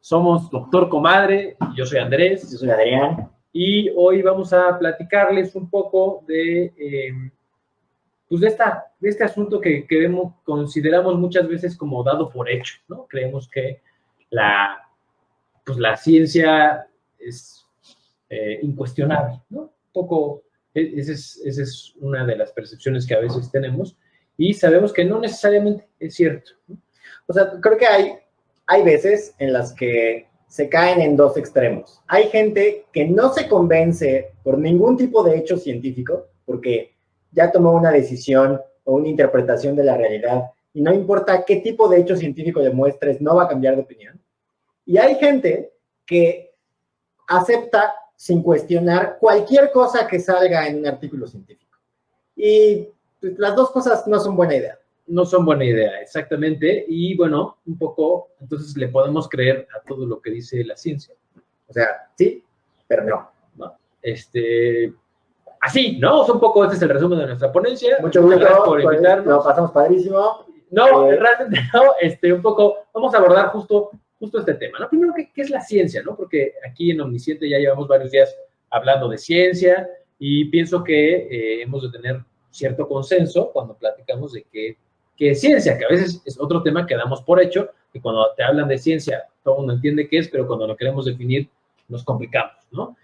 Somos Doctor Comadre, yo soy Andrés. Yo soy Adrián. Y hoy vamos a platicarles un poco pues de este asunto que consideramos muchas veces como dado por hecho, ¿no? Creemos que la ciencia es incuestionable, ¿no? Un poco, esa es una de las percepciones que a veces tenemos y sabemos que no necesariamente es cierto, ¿no? O sea, creo que hay veces en las que se caen en dos extremos. Hay gente que no se convence por ningún tipo de hecho científico, porque ya tomó una decisión o una interpretación de la realidad, y no importa qué tipo de hecho científico le muestres, no va a cambiar de opinión. Y hay gente que acepta sin cuestionar cualquier cosa que salga en un artículo científico. Y pues, las dos cosas no son buena idea. No son buena idea, exactamente. Y bueno, un poco, entonces le podemos creer a todo lo que dice la ciencia. O sea, sí, pero no. Así, ¿no? O sea, un poco este es el resumen de nuestra ponencia. Mucho gusto. Gracias por invitarnos. Lo pasamos padrísimo. No, realmente no. Un poco, vamos a abordar justo este tema, ¿no? Primero, ¿qué es la ciencia, no? Porque aquí en Omnisciente ya llevamos varios días hablando de ciencia y pienso que hemos de tener cierto consenso cuando platicamos de qué es ciencia, que a veces es otro tema que damos por hecho, que cuando te hablan de ciencia todo el mundo entiende qué es, pero cuando lo queremos definir nos complicamos, ¿no?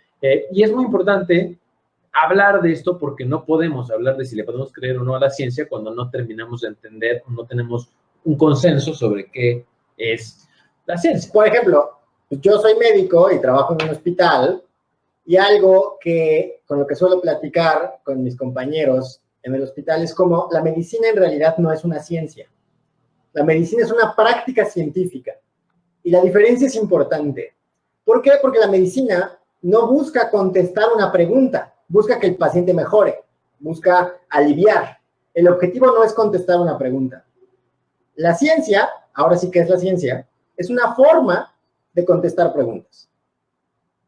Y es muy importante hablar de esto porque no podemos hablar de si le podemos creer o no a la ciencia cuando no terminamos de entender o no tenemos un consenso sobre qué es la ciencia. Por ejemplo, yo soy médico y trabajo en un hospital, y algo con lo que suelo platicar con mis compañeros en el hospital es como la medicina en realidad no es una ciencia. La medicina es una práctica científica. Y la diferencia es importante. ¿Por qué? Porque la medicina no busca contestar una pregunta, busca que el paciente mejore, busca aliviar. El objetivo no es contestar una pregunta. La ciencia, ahora sí que es la ciencia, es una forma de contestar preguntas.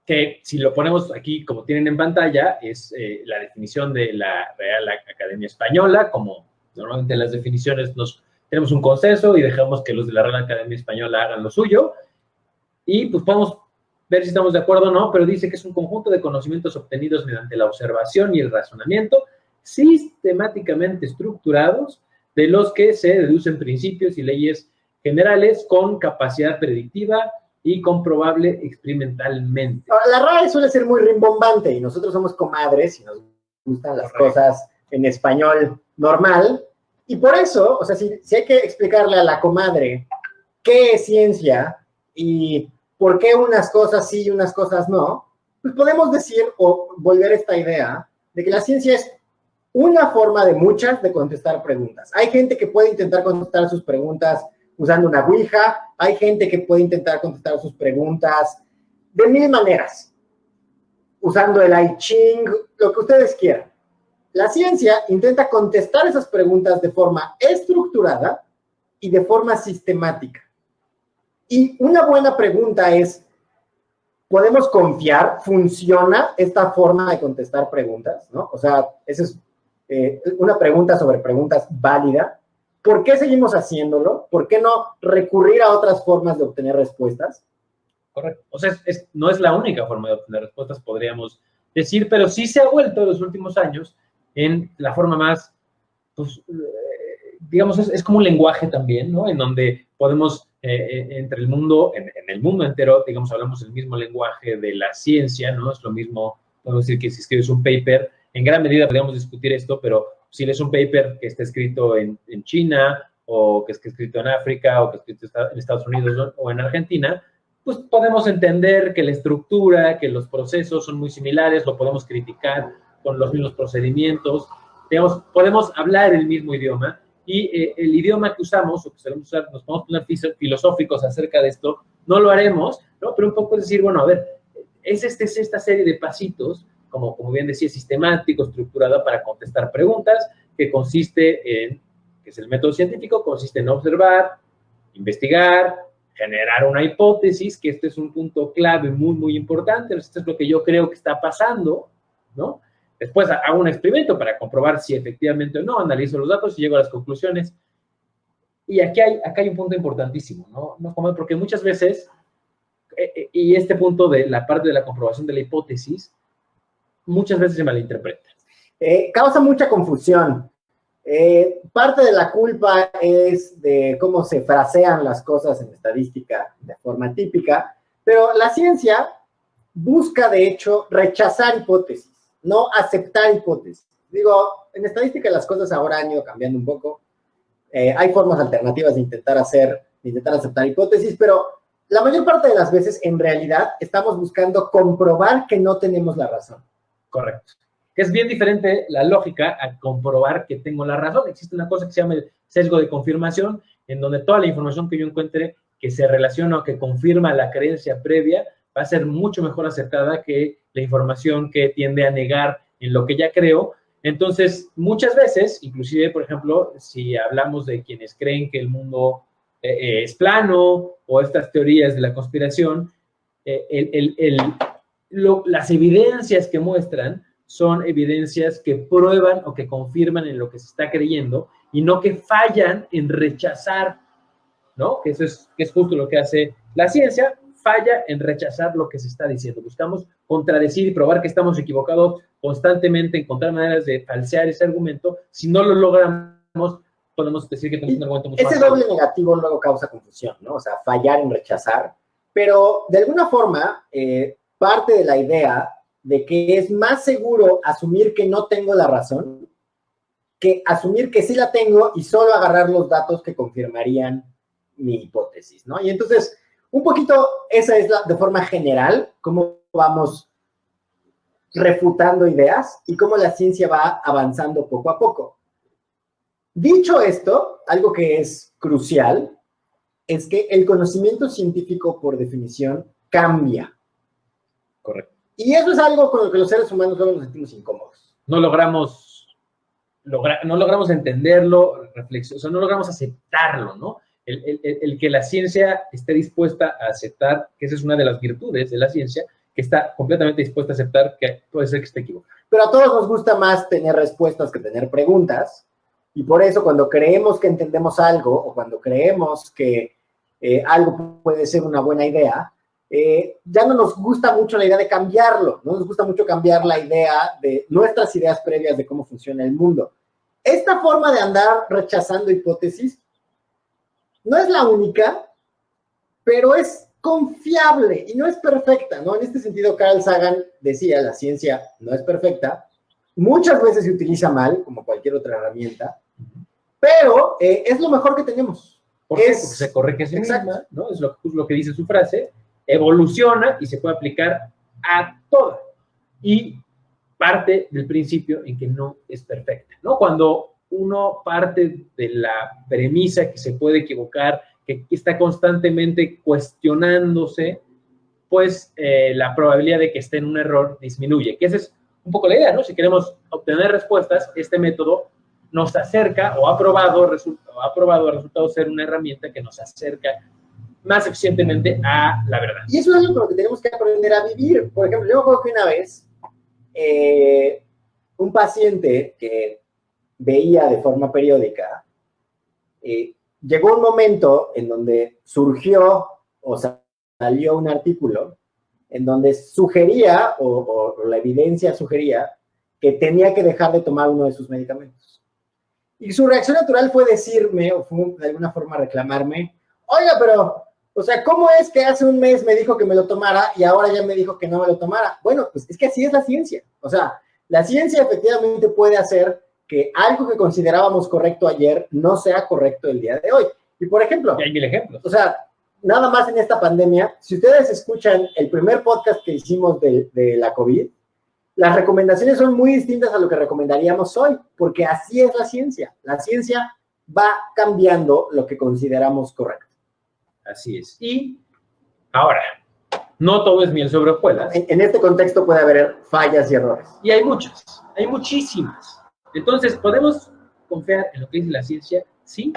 Que si lo ponemos aquí, como tienen en pantalla, es la definición de la Real Academia Española. Como normalmente las definiciones tenemos un consenso y dejamos que los de la Real Academia Española hagan lo suyo. Y pues podemos ver si estamos de acuerdo o no, pero dice que es un conjunto de conocimientos obtenidos mediante la observación y el razonamiento sistemáticamente estructurados, de los que se deducen principios y leyes generales con capacidad predictiva y comprobable experimentalmente. La RAE suele ser muy rimbombante y nosotros somos comadres y nos gustan las cosas en español normal. Y por eso, o sea, si hay que explicarle a la comadre qué es ciencia y por qué unas cosas sí y unas cosas no, pues podemos decir o volver a esta idea de que la ciencia es una forma de muchas de contestar preguntas. Hay gente que puede intentar contestar sus preguntas usando una ouija, hay gente que puede intentar contestar sus preguntas de mil maneras, usando el I Ching, lo que ustedes quieran. La ciencia intenta contestar esas preguntas de forma estructurada y de forma sistemática. Y una buena pregunta es, ¿podemos confiar? ¿Funciona esta forma de contestar preguntas? ¿No? O sea, esa es una pregunta sobre preguntas válida. ¿Por qué seguimos haciéndolo? ¿Por qué no recurrir a otras formas de obtener respuestas? Correcto. O sea, no es la única forma de obtener respuestas, podríamos decir, pero sí se ha vuelto en los últimos años en la forma más, pues, digamos, es como un lenguaje también, ¿no? En donde podemos, entre el mundo, en el mundo entero, digamos, hablamos el mismo lenguaje de la ciencia, ¿no? Es lo mismo, podemos decir que si escribes un paper, en gran medida podríamos discutir esto, pero si lees un paper que está escrito en China, o que está escrito en África, o que está escrito en Estados Unidos o en Argentina, pues podemos entender que la estructura, que los procesos son muy similares, lo podemos criticar con los mismos procedimientos, digamos, podemos hablar el mismo idioma, y el idioma que usamos, o que solemos usar, nos podemos poner filosóficos acerca de esto, no lo haremos, ¿no? Pero un poco es decir, bueno, a ver, es esta serie de pasitos, como bien decía, sistemático, estructurado para contestar preguntas, que consiste en, que es el método científico, consiste en observar, investigar, generar una hipótesis, que este es un punto clave muy, muy importante. Esto es lo que yo creo que está pasando, ¿no? Después hago un experimento para comprobar si efectivamente o no, analizo los datos y llego a las conclusiones. Y acá hay un punto importantísimo, ¿no? Porque muchas veces y este punto de la parte de la comprobación de la hipótesis muchas veces se malinterpreta. Causa mucha confusión. Parte de la culpa es de cómo se frasean las cosas en estadística de forma típica, pero la ciencia busca, de hecho, rechazar hipótesis, no aceptar hipótesis. Digo, en estadística las cosas ahora han ido cambiando un poco. Hay formas alternativas de intentar aceptar hipótesis, pero la mayor parte de las veces, en realidad, estamos buscando comprobar que no tenemos la razón. Correcto. Que es bien diferente la lógica a comprobar que tengo la razón. Existe una cosa que se llama el sesgo de confirmación, en donde toda la información que yo encuentre que se relaciona o que confirma la creencia previa va a ser mucho mejor aceptada que la información que tiende a negar en lo que ya creo. Entonces, muchas veces, inclusive, por ejemplo, si hablamos de quienes creen que el mundo es plano o estas teorías de la conspiración, las evidencias que muestran son evidencias que prueban o que confirman en lo que se está creyendo y no que fallan en rechazar, ¿no? Que es justo lo que hace la ciencia, falla en rechazar lo que se está diciendo. Buscamos contradecir y probar que estamos equivocados constantemente, encontrar maneras de falsear ese argumento. Si no lo logramos, podemos decir que tenemos un argumento mucho más. Ese doble negativo luego causa confusión, ¿no? O sea, fallar en rechazar, pero de alguna forma parte de la idea de que es más seguro asumir que no tengo la razón que asumir que sí la tengo y solo agarrar los datos que confirmarían mi hipótesis, ¿no? Y entonces, un poquito, esa es de forma general, cómo vamos refutando ideas y cómo la ciencia va avanzando poco a poco. Dicho esto, algo que es crucial es que el conocimiento científico, por definición, cambia. Correcto. Y eso es algo con lo que los seres humanos luego nos sentimos incómodos. No logramos entenderlo, o sea, no logramos aceptarlo, ¿no? El que la ciencia esté dispuesta a aceptar, que esa es una de las virtudes de la ciencia, que está completamente dispuesta a aceptar que puede ser que esté equivocado. Pero a todos nos gusta más tener respuestas que tener preguntas, y por eso cuando creemos que entendemos algo, o cuando creemos que algo puede ser una buena idea, ya no nos gusta mucho la idea de cambiarlo, no nos gusta mucho cambiar la idea de nuestras ideas previas de cómo funciona el mundo. Esta forma de andar rechazando hipótesis no es la única, pero es confiable y no es perfecta, ¿no? En este sentido, Carl Sagan decía, la ciencia no es perfecta, muchas veces se utiliza mal, como cualquier otra herramienta, pero es lo mejor que tenemos. ¿Por qué? Porque se corrige a sí misma, ¿no? Es lo que dice su frase, evoluciona y se puede aplicar a todo. Y parte del principio en que no es perfecta, ¿no? Cuando uno parte de la premisa que se puede equivocar, que está constantemente cuestionándose, pues la probabilidad de que esté en un error disminuye, que esa es un poco la idea, ¿no? Si queremos obtener respuestas, este método nos acerca o ha probado a resultado ser una herramienta que nos acerca más eficientemente a la verdad. Y eso es algo con lo que tenemos que aprender a vivir. Por ejemplo, yo me acuerdo que una vez un paciente que veía de forma periódica, llegó un momento en donde surgió o salió un artículo en donde sugería o la evidencia sugería que tenía que dejar de tomar uno de sus medicamentos. Y su reacción natural fue decirme, o fue de alguna forma reclamarme, oiga, pero, o sea, ¿cómo es que hace un mes me dijo que me lo tomara y ahora ya me dijo que no me lo tomara? Bueno, pues es que así es la ciencia. O sea, la ciencia efectivamente puede hacer que algo que considerábamos correcto ayer no sea correcto el día de hoy. Y por ejemplo, y hay mil ejemplos. O sea, nada más en esta pandemia, si ustedes escuchan el primer podcast que hicimos de la COVID, las recomendaciones son muy distintas a lo que recomendaríamos hoy, porque así es la ciencia. La ciencia va cambiando lo que consideramos correcto. Así es. Y ahora, no todo es miel sobre hojuelas. En este contexto puede haber fallas y errores. Y hay muchas, hay muchísimas. Entonces, ¿podemos confiar en lo que dice la ciencia? Sí,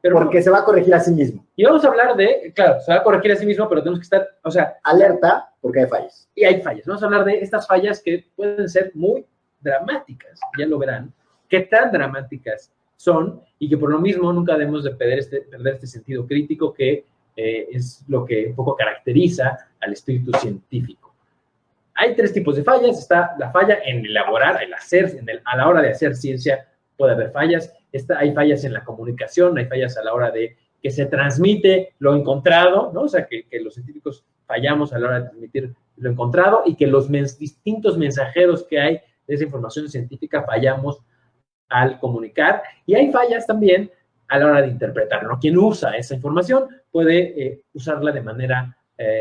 pero porque no. Se va a corregir a sí mismo. Y vamos a hablar de, claro, se va a corregir a sí mismo, pero tenemos que estar, o sea, alerta porque hay fallas. Y hay fallas. Vamos a hablar de estas fallas que pueden ser muy dramáticas, ya lo verán, qué tan dramáticas son y que por lo mismo nunca debemos de perder este sentido crítico que es lo que un poco caracteriza al espíritu científico. Hay tres tipos de fallas. Está la falla en elaborar, a la hora de hacer ciencia puede haber fallas. Hay fallas en la comunicación, hay fallas a la hora de que se transmite lo encontrado, ¿no? O sea, que los científicos fallamos a la hora de transmitir lo encontrado y que los distintos mensajeros que hay de esa información científica fallamos al comunicar. Y hay fallas también a la hora de interpretar, ¿no? Quien usa esa información puede usarla de manera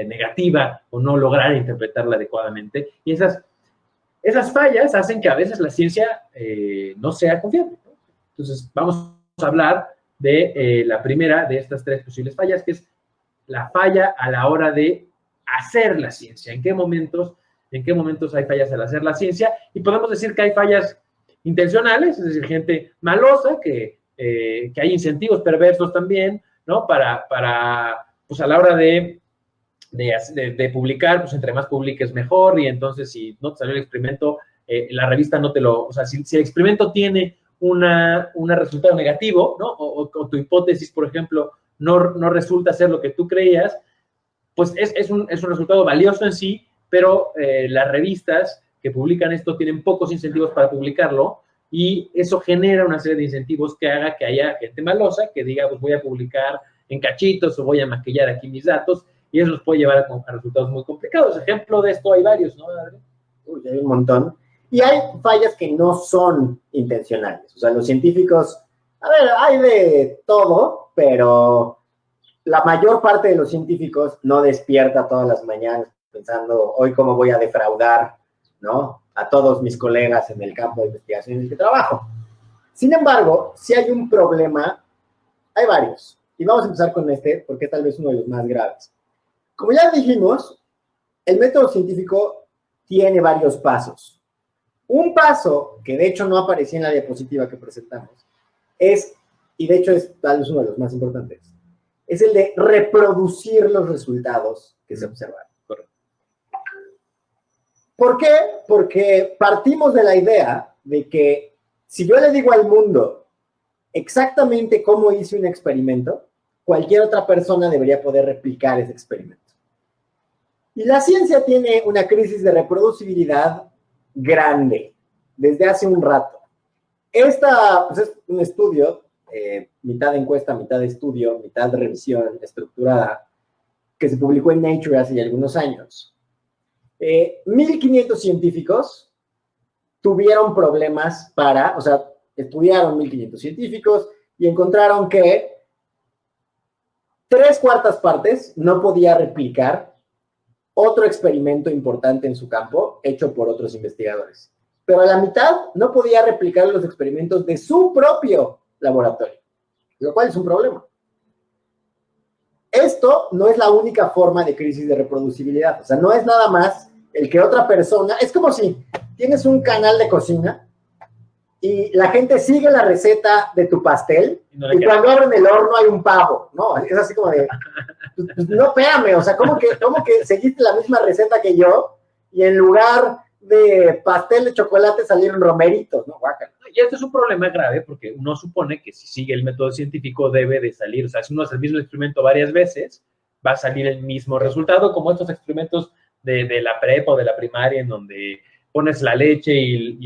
negativa o no lograr interpretarla adecuadamente. Y esas fallas hacen que a veces la ciencia no sea confiable, ¿no? Entonces, vamos a hablar de la primera de estas tres posibles fallas, que es la falla a la hora de hacer la ciencia. ¿En qué momentos hay fallas al hacer la ciencia? Y podemos decir que hay fallas intencionales, es decir, gente malosa, que hay incentivos perversos también, ¿no? Para pues a la hora de publicar, pues entre más publiques mejor, y entonces si no te salió el experimento, la revista no te lo, o sea, si el experimento tiene un resultado negativo, ¿no? O tu hipótesis, por ejemplo, no resulta ser lo que tú creías, pues es un resultado valioso en sí, pero las revistas que publican esto tienen pocos incentivos para publicarlo, y eso genera una serie de incentivos que haga que haya gente malosa que diga, pues voy a publicar en cachitos o voy a maquillar aquí mis datos, y eso nos puede llevar a resultados muy complicados. Ejemplo de esto hay varios, ¿no, Adrián? Uy, hay un montón. Y hay fallas que no son intencionales. O sea, los científicos, a ver, hay de todo, pero la mayor parte de los científicos no despierta todas las mañanas pensando, hoy cómo voy a defraudar, ¿no?, a todos mis colegas en el campo de investigación en el que trabajo. Sin embargo, si hay un problema, hay varios. Y vamos a empezar con este, porque es tal vez uno de los más graves. Como ya dijimos, el método científico tiene varios pasos. Un paso, que de hecho no aparecía en la diapositiva que presentamos, es, y de hecho es tal vez uno de los más importantes, es el de reproducir los resultados que se observan. Correcto. ¿Por qué? Porque partimos de la idea de que si yo le digo al mundo exactamente cómo hice un experimento, cualquier otra persona debería poder replicar ese experimento. Y la ciencia tiene una crisis de reproducibilidad grande desde hace un rato. Esta pues es un estudio, mitad encuesta, mitad estudio, mitad revisión estructurada, que se publicó en Nature hace ya algunos años. 1,500 científicos tuvieron problemas o sea, estudiaron 1,500 científicos y encontraron que 3/4 partes no podía replicar otro experimento importante en su campo hecho por otros investigadores. Pero la mitad no podía replicar los experimentos de su propio laboratorio, lo cual es un problema. Esto no es la única forma de crisis de reproducibilidad. O sea, no es nada más el que otra persona... Es como si tienes un canal de cocina y la gente sigue la receta de tu pastel y cuando abren el horno hay un pavo, ¿no? Es así como de... Pues, no, espérame, o sea, ¿cómo que seguiste la misma receta que yo y en lugar de pastel de chocolate salieron romeritos, ¿no? Guácala. Y este es un problema grave porque uno supone que si sigue el método científico debe de salir, o sea, si uno hace el mismo experimento varias veces, va a salir el mismo resultado, como estos experimentos de la prepa o de la primaria en donde pones la leche y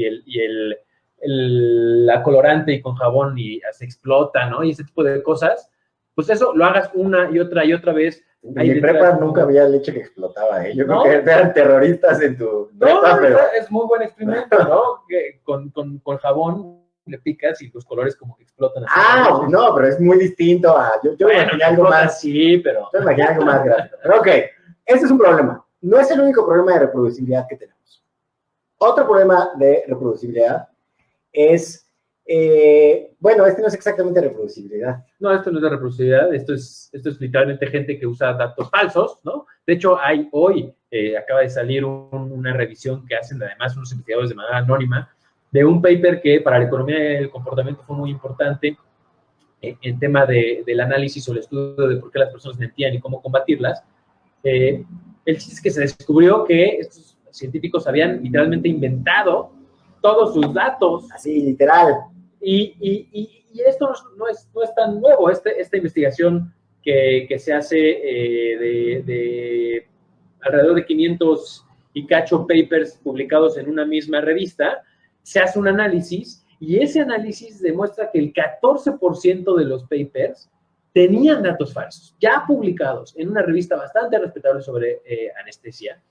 la colorante y con jabón y se explota, ¿no? Y ese tipo de cosas, pues eso lo hagas una y otra vez. En mi prepa nunca había leche que explotaba, ¿eh? Yo creo que eran terroristas en tu prepa, pero... Es muy buen experimento, ¿no? Que con jabón le picas y los colores como que explotan. Así, no, pero es muy distinto a... Yo me imaginé algo más... Sí, pero... Yo me imaginé algo más grande. Pero ok, ese es un problema. No es el único problema de reproducibilidad que tenemos. Otro problema de reproducibilidad es... bueno, este no es exactamente reproducibilidad. No, esto no es de reproducibilidad, esto es literalmente gente que usa datos falsos, ¿no? De hecho, hoy acaba de salir una revisión que hacen además unos investigadores de manera anónima de un paper que para la economía del comportamiento fue muy importante en tema del análisis o el estudio de por qué las personas mentían y cómo combatirlas. El chiste es que se descubrió que estos científicos habían literalmente inventado todos sus datos. Así, literal. Y esto no es tan nuevo. Esta investigación que se hace de alrededor de 500 y cacho papers publicados en una misma revista, se hace un análisis y ese análisis demuestra que el 14% de los papers tenían datos falsos, ya publicados en una revista bastante respetable sobre anestesia.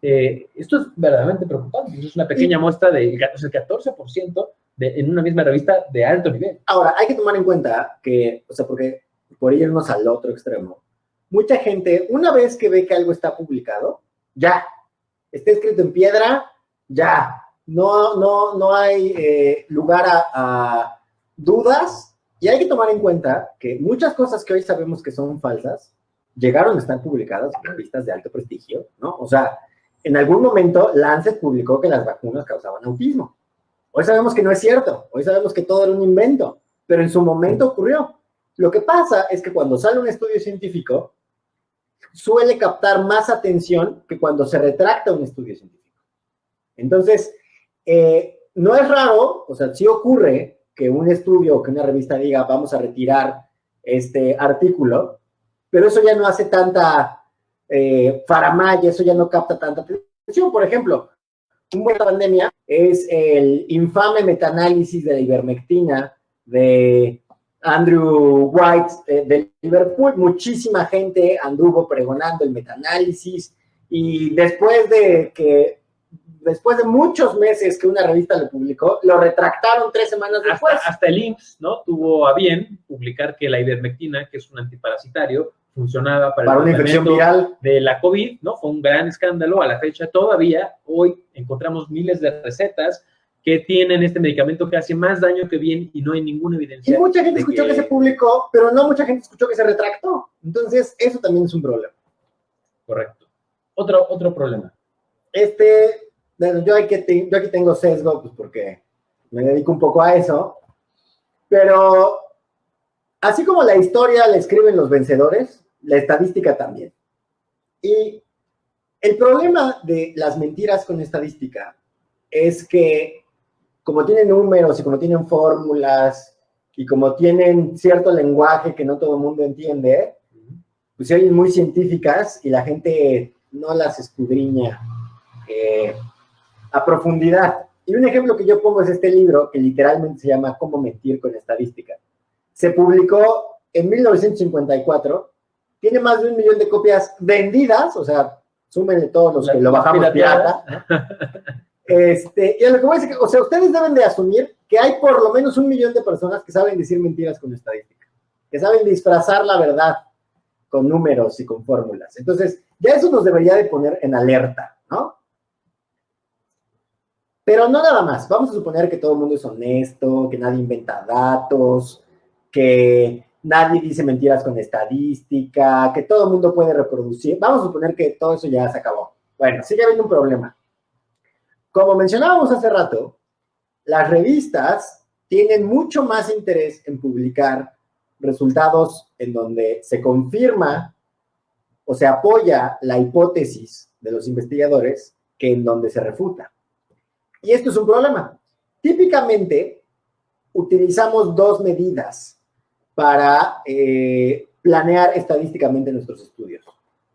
Esto es verdaderamente preocupante. Es una pequeña muestra del 14% en una misma revista de alto nivel. Ahora, hay que tomar en cuenta que, o sea, porque por irnos al otro extremo, mucha gente, una vez que ve que algo está publicado, ya, está escrito en piedra, ya, no hay lugar a dudas, y hay que tomar en cuenta que muchas cosas que hoy sabemos que son falsas, llegaron a estar publicadas en revistas de alto prestigio, ¿no? O sea, en algún momento Lancet publicó que las vacunas causaban autismo. Hoy sabemos que no es cierto, hoy sabemos que todo era un invento, pero en su momento ocurrió. Lo que pasa es que cuando sale un estudio científico, suele captar más atención que cuando se retracta un estudio científico. Entonces, no es raro, o sea, sí ocurre que un estudio o que una revista diga vamos a retirar este artículo, pero eso ya no hace tanta faramalla, eso ya no capta tanta atención. Por ejemplo, un buena pandemia es el infame metaanálisis de la ivermectina de Andrew White de Liverpool. Muchísima gente anduvo pregonando el metaanálisis y después de muchos meses que una revista lo publicó, lo retractaron 3 semanas después. Hasta el IMSS, ¿no? Tuvo a bien publicar que la ivermectina, que es un antiparasitario, funcionaba para una infección viral de la COVID, ¿no? Fue un gran escándalo. A la fecha todavía, hoy encontramos miles de recetas que tienen este medicamento que hace más daño que bien y no hay ninguna evidencia. Y mucha gente escuchó que se publicó, pero no mucha gente escuchó que se retractó. Entonces, eso también es un problema. Correcto. Otro problema. Bueno, yo aquí tengo sesgo, pues porque me dedico un poco a eso, pero así como la historia la escriben los vencedores, la estadística también. Y el problema de las mentiras con estadística es que como tienen números y como tienen fórmulas y como tienen cierto lenguaje que no todo el mundo entiende, pues se oyen muy científicas y la gente no las escudriña a profundidad. Y un ejemplo que yo pongo es este libro que literalmente se llama Cómo mentir con estadística. Se publicó en 1954, tiene más de 1 millón de copias vendidas, o sea, súmenle todos los que lo bajamos pirata, ¿no? Y a lo que voy a decir, o sea, ustedes deben de asumir que hay por lo menos 1 millón de personas que saben decir mentiras con estadística, que saben disfrazar la verdad con números y con fórmulas. Entonces, ya eso nos debería de poner en alerta, ¿no? Pero no nada más. Vamos a suponer que todo el mundo es honesto, que nadie inventa datos, que nadie dice mentiras con estadística, que todo el mundo puede reproducir. Vamos a suponer que todo eso ya se acabó. Bueno, sigue habiendo un problema. Como mencionábamos hace rato, las revistas tienen mucho más interés en publicar resultados en donde se confirma o se apoya la hipótesis de los investigadores que en donde se refuta. Y esto es un problema. Típicamente, utilizamos 2 medidas para planear estadísticamente nuestros estudios.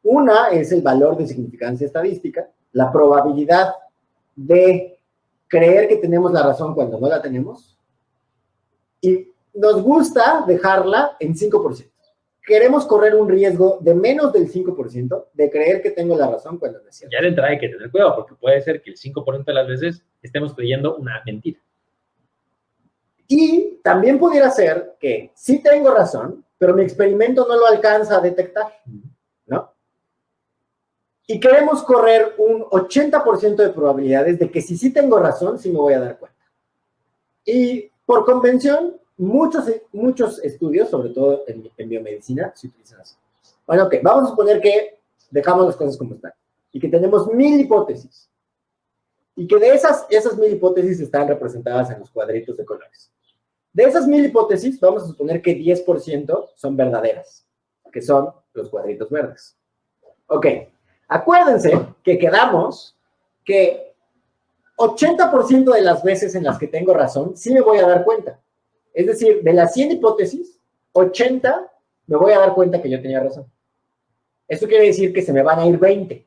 Una es el valor de significancia estadística, la probabilidad de creer que tenemos la razón cuando no la tenemos, y nos gusta dejarla en 5%. Queremos correr un riesgo de menos del 5% de creer que tengo la razón cuando no es cierto. Ya de entrada hay que tener cuidado, porque puede ser que el 5% de las veces estemos creyendo una mentira. Y también pudiera ser que sí tengo razón, pero mi experimento no lo alcanza a detectar, ¿no? Y queremos correr un 80% de probabilidades de que si sí tengo razón, sí me voy a dar cuenta. Y por convención, muchos estudios, sobre todo en biomedicina, se utilizan así. Bueno, ok, vamos a suponer que dejamos las cosas como están y que tenemos 1000 hipótesis y que de esas 1000 hipótesis están representadas en los cuadritos de colores. De esas 1000 hipótesis, vamos a suponer que 10% son verdaderas, que son los cuadritos verdes. Ok, acuérdense que quedamos que 80% de las veces en las que tengo razón, sí me voy a dar cuenta. Es decir, de las 100 hipótesis, 80 me voy a dar cuenta que yo tenía razón. Esto quiere decir que se me van a ir 20.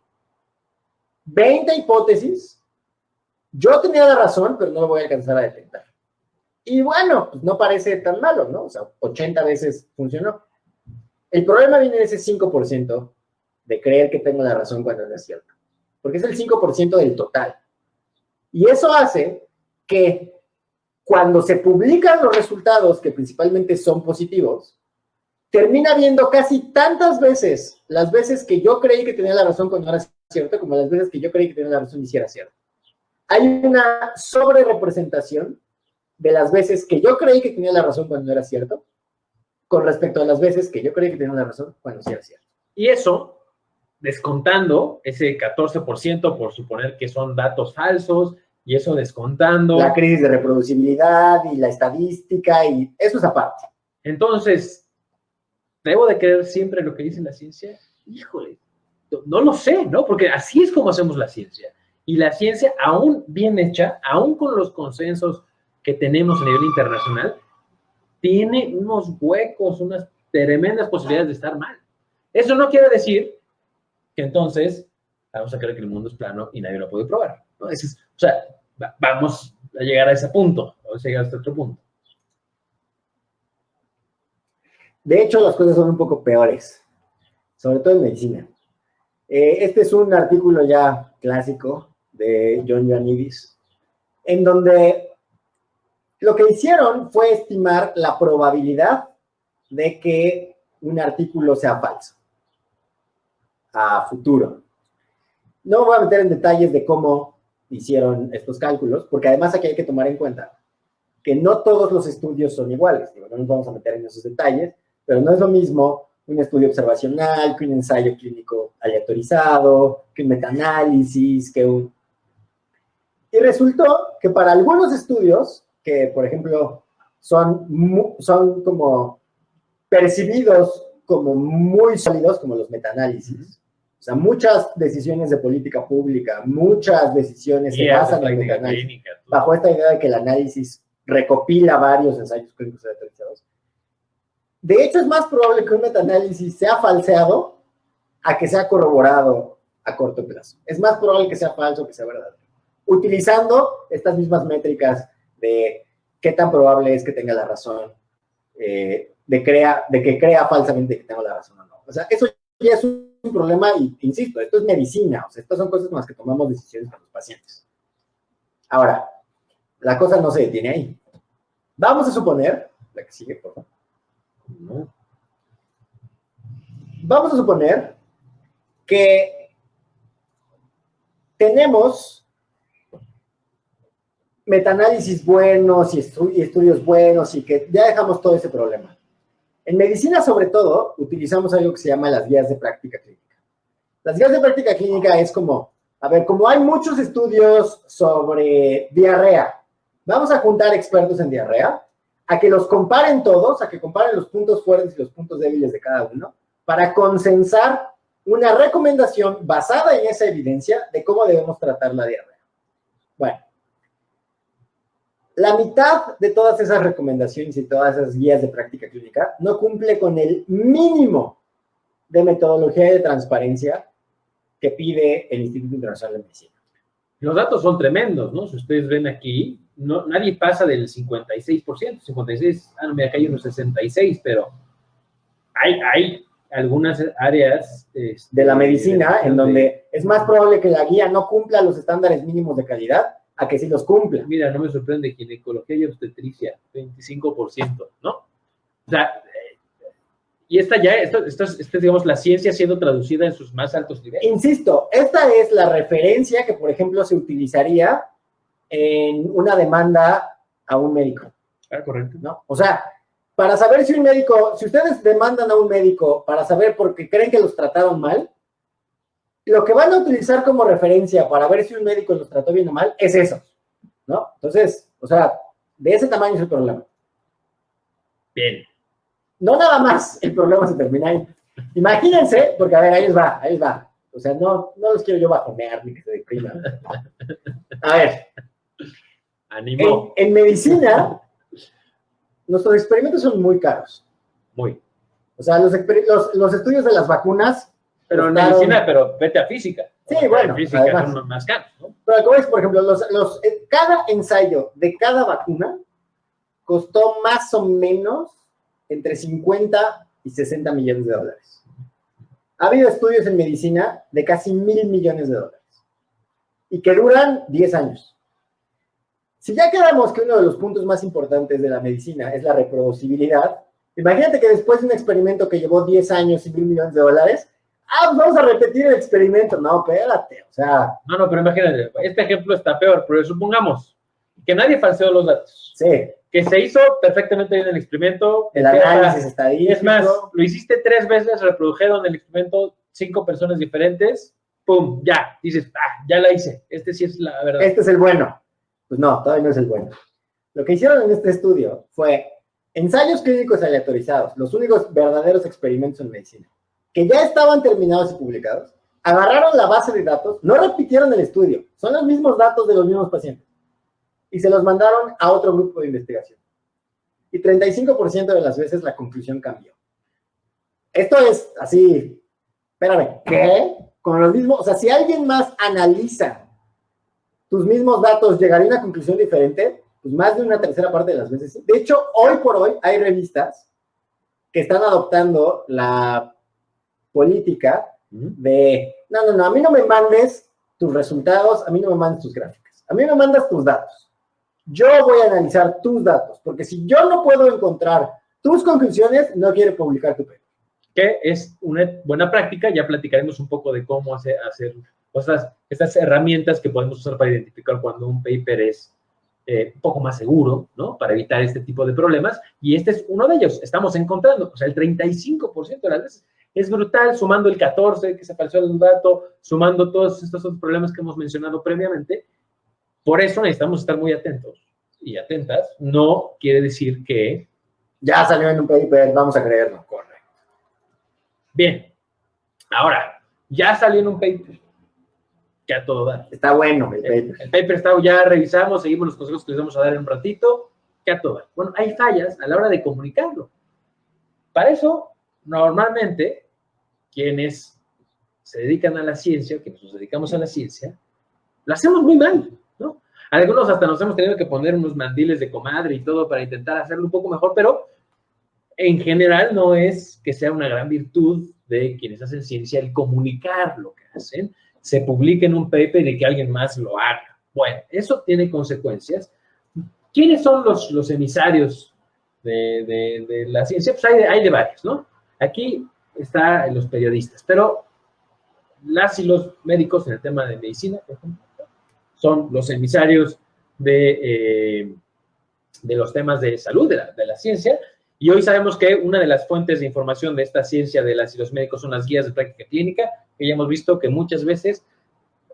20 hipótesis. Yo tenía la razón, pero no lo voy a alcanzar a detectar. Y bueno, pues no parece tan malo, ¿no? O sea, 80 veces funcionó. El problema viene de ese 5% de creer que tengo la razón cuando no es cierto. Porque es el 5% del total. Y eso hace que cuando se publican los resultados, que principalmente son positivos, termina viendo casi tantas veces las veces que yo creí que tenía la razón cuando no era cierto, como las veces que yo creí que tenía la razón y si era cierto. Hay una sobrerepresentación de las veces que yo creí que tenía la razón cuando no era cierto, con respecto a las veces que yo creí que tenía la razón cuando sí era cierto. Y eso, descontando ese 14% por suponer que son datos falsos, y eso descontando... La crisis de reproducibilidad y la estadística, y eso es aparte. Entonces, ¿debo de creer siempre lo que dice la ciencia? Híjole, no lo sé, ¿no? Porque así es como hacemos la ciencia. Y la ciencia, aún bien hecha, aún con los consensos que tenemos a nivel internacional, tiene unos huecos, unas tremendas posibilidades de estar mal. Eso no quiere decir que entonces vamos a creer que el mundo es plano y nadie lo puede probar, ¿no? O sea, vamos a llegar a ese punto, vamos a llegar a este otro punto. De hecho, las cosas son un poco peores, sobre todo en medicina. Este es un artículo ya clásico de John Ioannidis, en donde lo que hicieron fue estimar la probabilidad de que un artículo sea falso a futuro. No me voy a meter en detalles de cómo hicieron estos cálculos, porque además aquí hay que tomar en cuenta que no todos los estudios son iguales. Digo, no nos vamos a meter en esos detalles, pero no es lo mismo un estudio observacional que un ensayo clínico aleatorizado, que un metaanálisis, que un... Y resultó que para algunos estudios, que por ejemplo son como percibidos como muy sólidos, como los metaanálisis, o sea, muchas decisiones de política pública, muchas decisiones se basan en metaanálisis, bajo esta idea de que el análisis recopila varios ensayos clínicos aleatorizados. De hecho, es más probable que un metaanálisis sea falseado a que sea corroborado a corto plazo. Es más probable que sea falso que sea verdadero. Utilizando estas mismas métricas de qué tan probable es que tenga la razón, de que crea falsamente que tengo la razón o no. O sea, eso ya es un problema, y insisto, esto es medicina, o sea, estas son cosas con las que tomamos decisiones con los pacientes. Ahora, la cosa no se detiene ahí. Vamos a suponer, la que sigue, por favor. No. Vamos a suponer que tenemos metaanálisis buenos y estudios buenos y que ya dejamos todo ese problema. En medicina, sobre todo, utilizamos algo que se llama las guías de práctica clínica. Las guías de práctica clínica es como, a ver, como hay muchos estudios sobre diarrea, vamos a juntar expertos en diarrea, a que los comparen todos, a que comparen los puntos fuertes y los puntos débiles de cada uno, para consensar una recomendación basada en esa evidencia de cómo debemos tratar la diarrea. Bueno, la mitad de todas esas recomendaciones y todas esas guías de práctica clínica no cumple con el mínimo de metodología y de transparencia que pide el Instituto Internacional de Medicina. Los datos son tremendos, ¿no? Si ustedes ven aquí, nadie pasa del 56%, 56, mira, acá hay unos 66, pero hay algunas áreas de la medicina en donde es más probable que la guía no cumpla los estándares mínimos de calidad a que sí los cumpla. Mira, no me sorprende, ginecología y obstetricia, 25%, ¿no? O sea, y esta es, digamos, la ciencia siendo traducida en sus más altos niveles. Insisto, esta es la referencia que, por ejemplo, se utilizaría en una demanda a un médico. Ah, correcto. ¿No? O sea, para saber si un médico, si ustedes demandan a un médico para saber por qué creen que los trataron mal, lo que van a utilizar como referencia para ver si un médico los trató bien o mal es eso, ¿no? Entonces, o sea, de ese tamaño es el problema. Bien. No nada más el problema se termina ahí. Imagínense, porque a ver, ahí les va. O sea, no los quiero yo bajonear ni que se depriman. A ver. Ánimo. En medicina, nuestros experimentos son muy caros. Muy. O sea, los estudios de las vacunas... Pero en medicina, pero vete a física. Sí, bueno, física además. son más caros, ¿no? Pero como es, por ejemplo, cada ensayo de cada vacuna costó más o menos entre 50 y 60 millones de dólares. Ha habido estudios en medicina de casi 1,000 millones de dólares y que duran 10 años. Si ya quedamos que uno de los puntos más importantes de la medicina es la reproducibilidad, imagínate que después de un experimento que llevó 10 años y 1,000 millones de dólares, pues vamos a repetir el experimento. No, espérate, o sea... No, pero imagínate, este ejemplo está peor, pero supongamos que nadie falseó los datos. Sí. Que se hizo perfectamente bien el experimento. El análisis estadístico. Es más, lo hiciste 3 veces, reprodujeron el experimento 5 personas diferentes, ¡pum! Ya, dices, ya la hice, este sí es la verdad. Este es el bueno. Pues no, todavía no es el bueno. Lo que hicieron en este estudio fue ensayos clínicos aleatorizados, los únicos verdaderos experimentos en medicina, que ya estaban terminados y publicados, agarraron la base de datos, no repitieron el estudio, son los mismos datos de los mismos pacientes, y se los mandaron a otro grupo de investigación. Y 35% de las veces la conclusión cambió. Esto es así, espérame, ¿qué? Con los mismos, o sea, si alguien más analiza tus mismos datos, ¿llegaría a una conclusión diferente? Pues más de una tercera parte de las veces sí. De hecho, hoy por hoy hay revistas que están adoptando la política de, no, a mí no me mandes tus resultados, a mí no me mandes tus gráficas, a mí me mandas tus datos. Yo voy a analizar tus datos, porque si yo no puedo encontrar tus conclusiones, no quiero publicar tu paper. Que es una buena práctica, ya platicaremos un poco de cómo hacer estas herramientas que podemos usar para identificar cuando un paper es un poco más seguro, ¿no? Para evitar este tipo de problemas, y este es uno de ellos. Estamos encontrando, o sea, el 35% de las veces es brutal, sumando el 14% que se falseó el dato, sumando todos estos otros problemas que hemos mencionado previamente. Por eso necesitamos estar muy atentos y atentas. No quiere decir que... Ya salió en un paper, vamos a creerlo. Correcto. Bien. Ahora, ya salió en un paper. Que a todo dar. Está bueno el paper. El paper está, ya revisamos, seguimos los consejos que les vamos a dar en un ratito. Que a todo dar. Bueno, hay fallas a la hora de comunicarlo. Para eso, normalmente, quienes se dedican a la ciencia, quienes nos dedicamos a la ciencia, lo hacemos muy mal, ¿no? Algunos hasta nos hemos tenido que poner unos mandiles de comadre y todo para intentar hacerlo un poco mejor, pero en general no es que sea una gran virtud de quienes hacen ciencia el comunicar lo que hacen, se publique en un paper y que alguien más lo haga. Bueno, eso tiene consecuencias. ¿Quiénes son los emisarios de la ciencia? Pues hay de varios, ¿no? Aquí están los periodistas, pero las y los médicos en el tema de medicina, por ejemplo, son los emisarios de los temas de salud, de la ciencia, y hoy sabemos que una de las fuentes de información de esta ciencia de las y los médicos son las guías de práctica clínica, que ya hemos visto que muchas veces,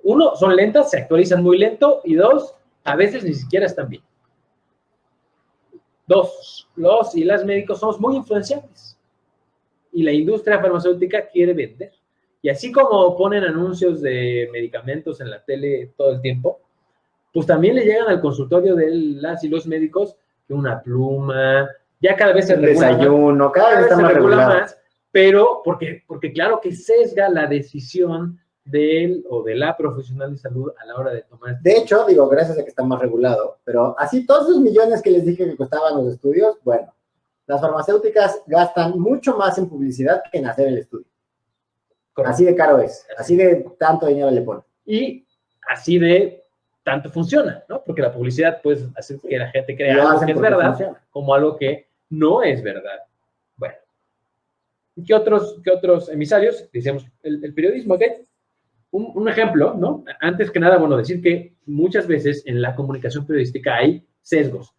uno, son lentas, se actualizan muy lento, y dos, a veces ni siquiera están bien. Dos, los y las médicos somos muy influenciables, y la industria farmacéutica quiere vender. Y así como ponen anuncios de medicamentos en la tele todo el tiempo, pues también le llegan al consultorio de las y los médicos que una pluma, ya cada vez se regula desayuno, cada vez está más regulado. Más, pero porque claro que sesga la decisión de él o de la profesional de salud a la hora de tomar. De hecho, digo, gracias a que está más regulado, pero así todos esos millones que les dije que costaban los estudios, bueno, las farmacéuticas gastan mucho más en publicidad que en hacer el estudio. Correcto. Así de caro es, así de tanto dinero le ponen. Y así de tanto funciona, ¿no? Porque la publicidad puede hacer que la gente crea algo que es verdad, funciona, como algo que no es verdad. Bueno, ¿qué otros emisarios? Decíamos, el periodismo, ¿ok? Un ejemplo, ¿no? Antes que nada, bueno, decir que muchas veces en la comunicación periodística hay sesgos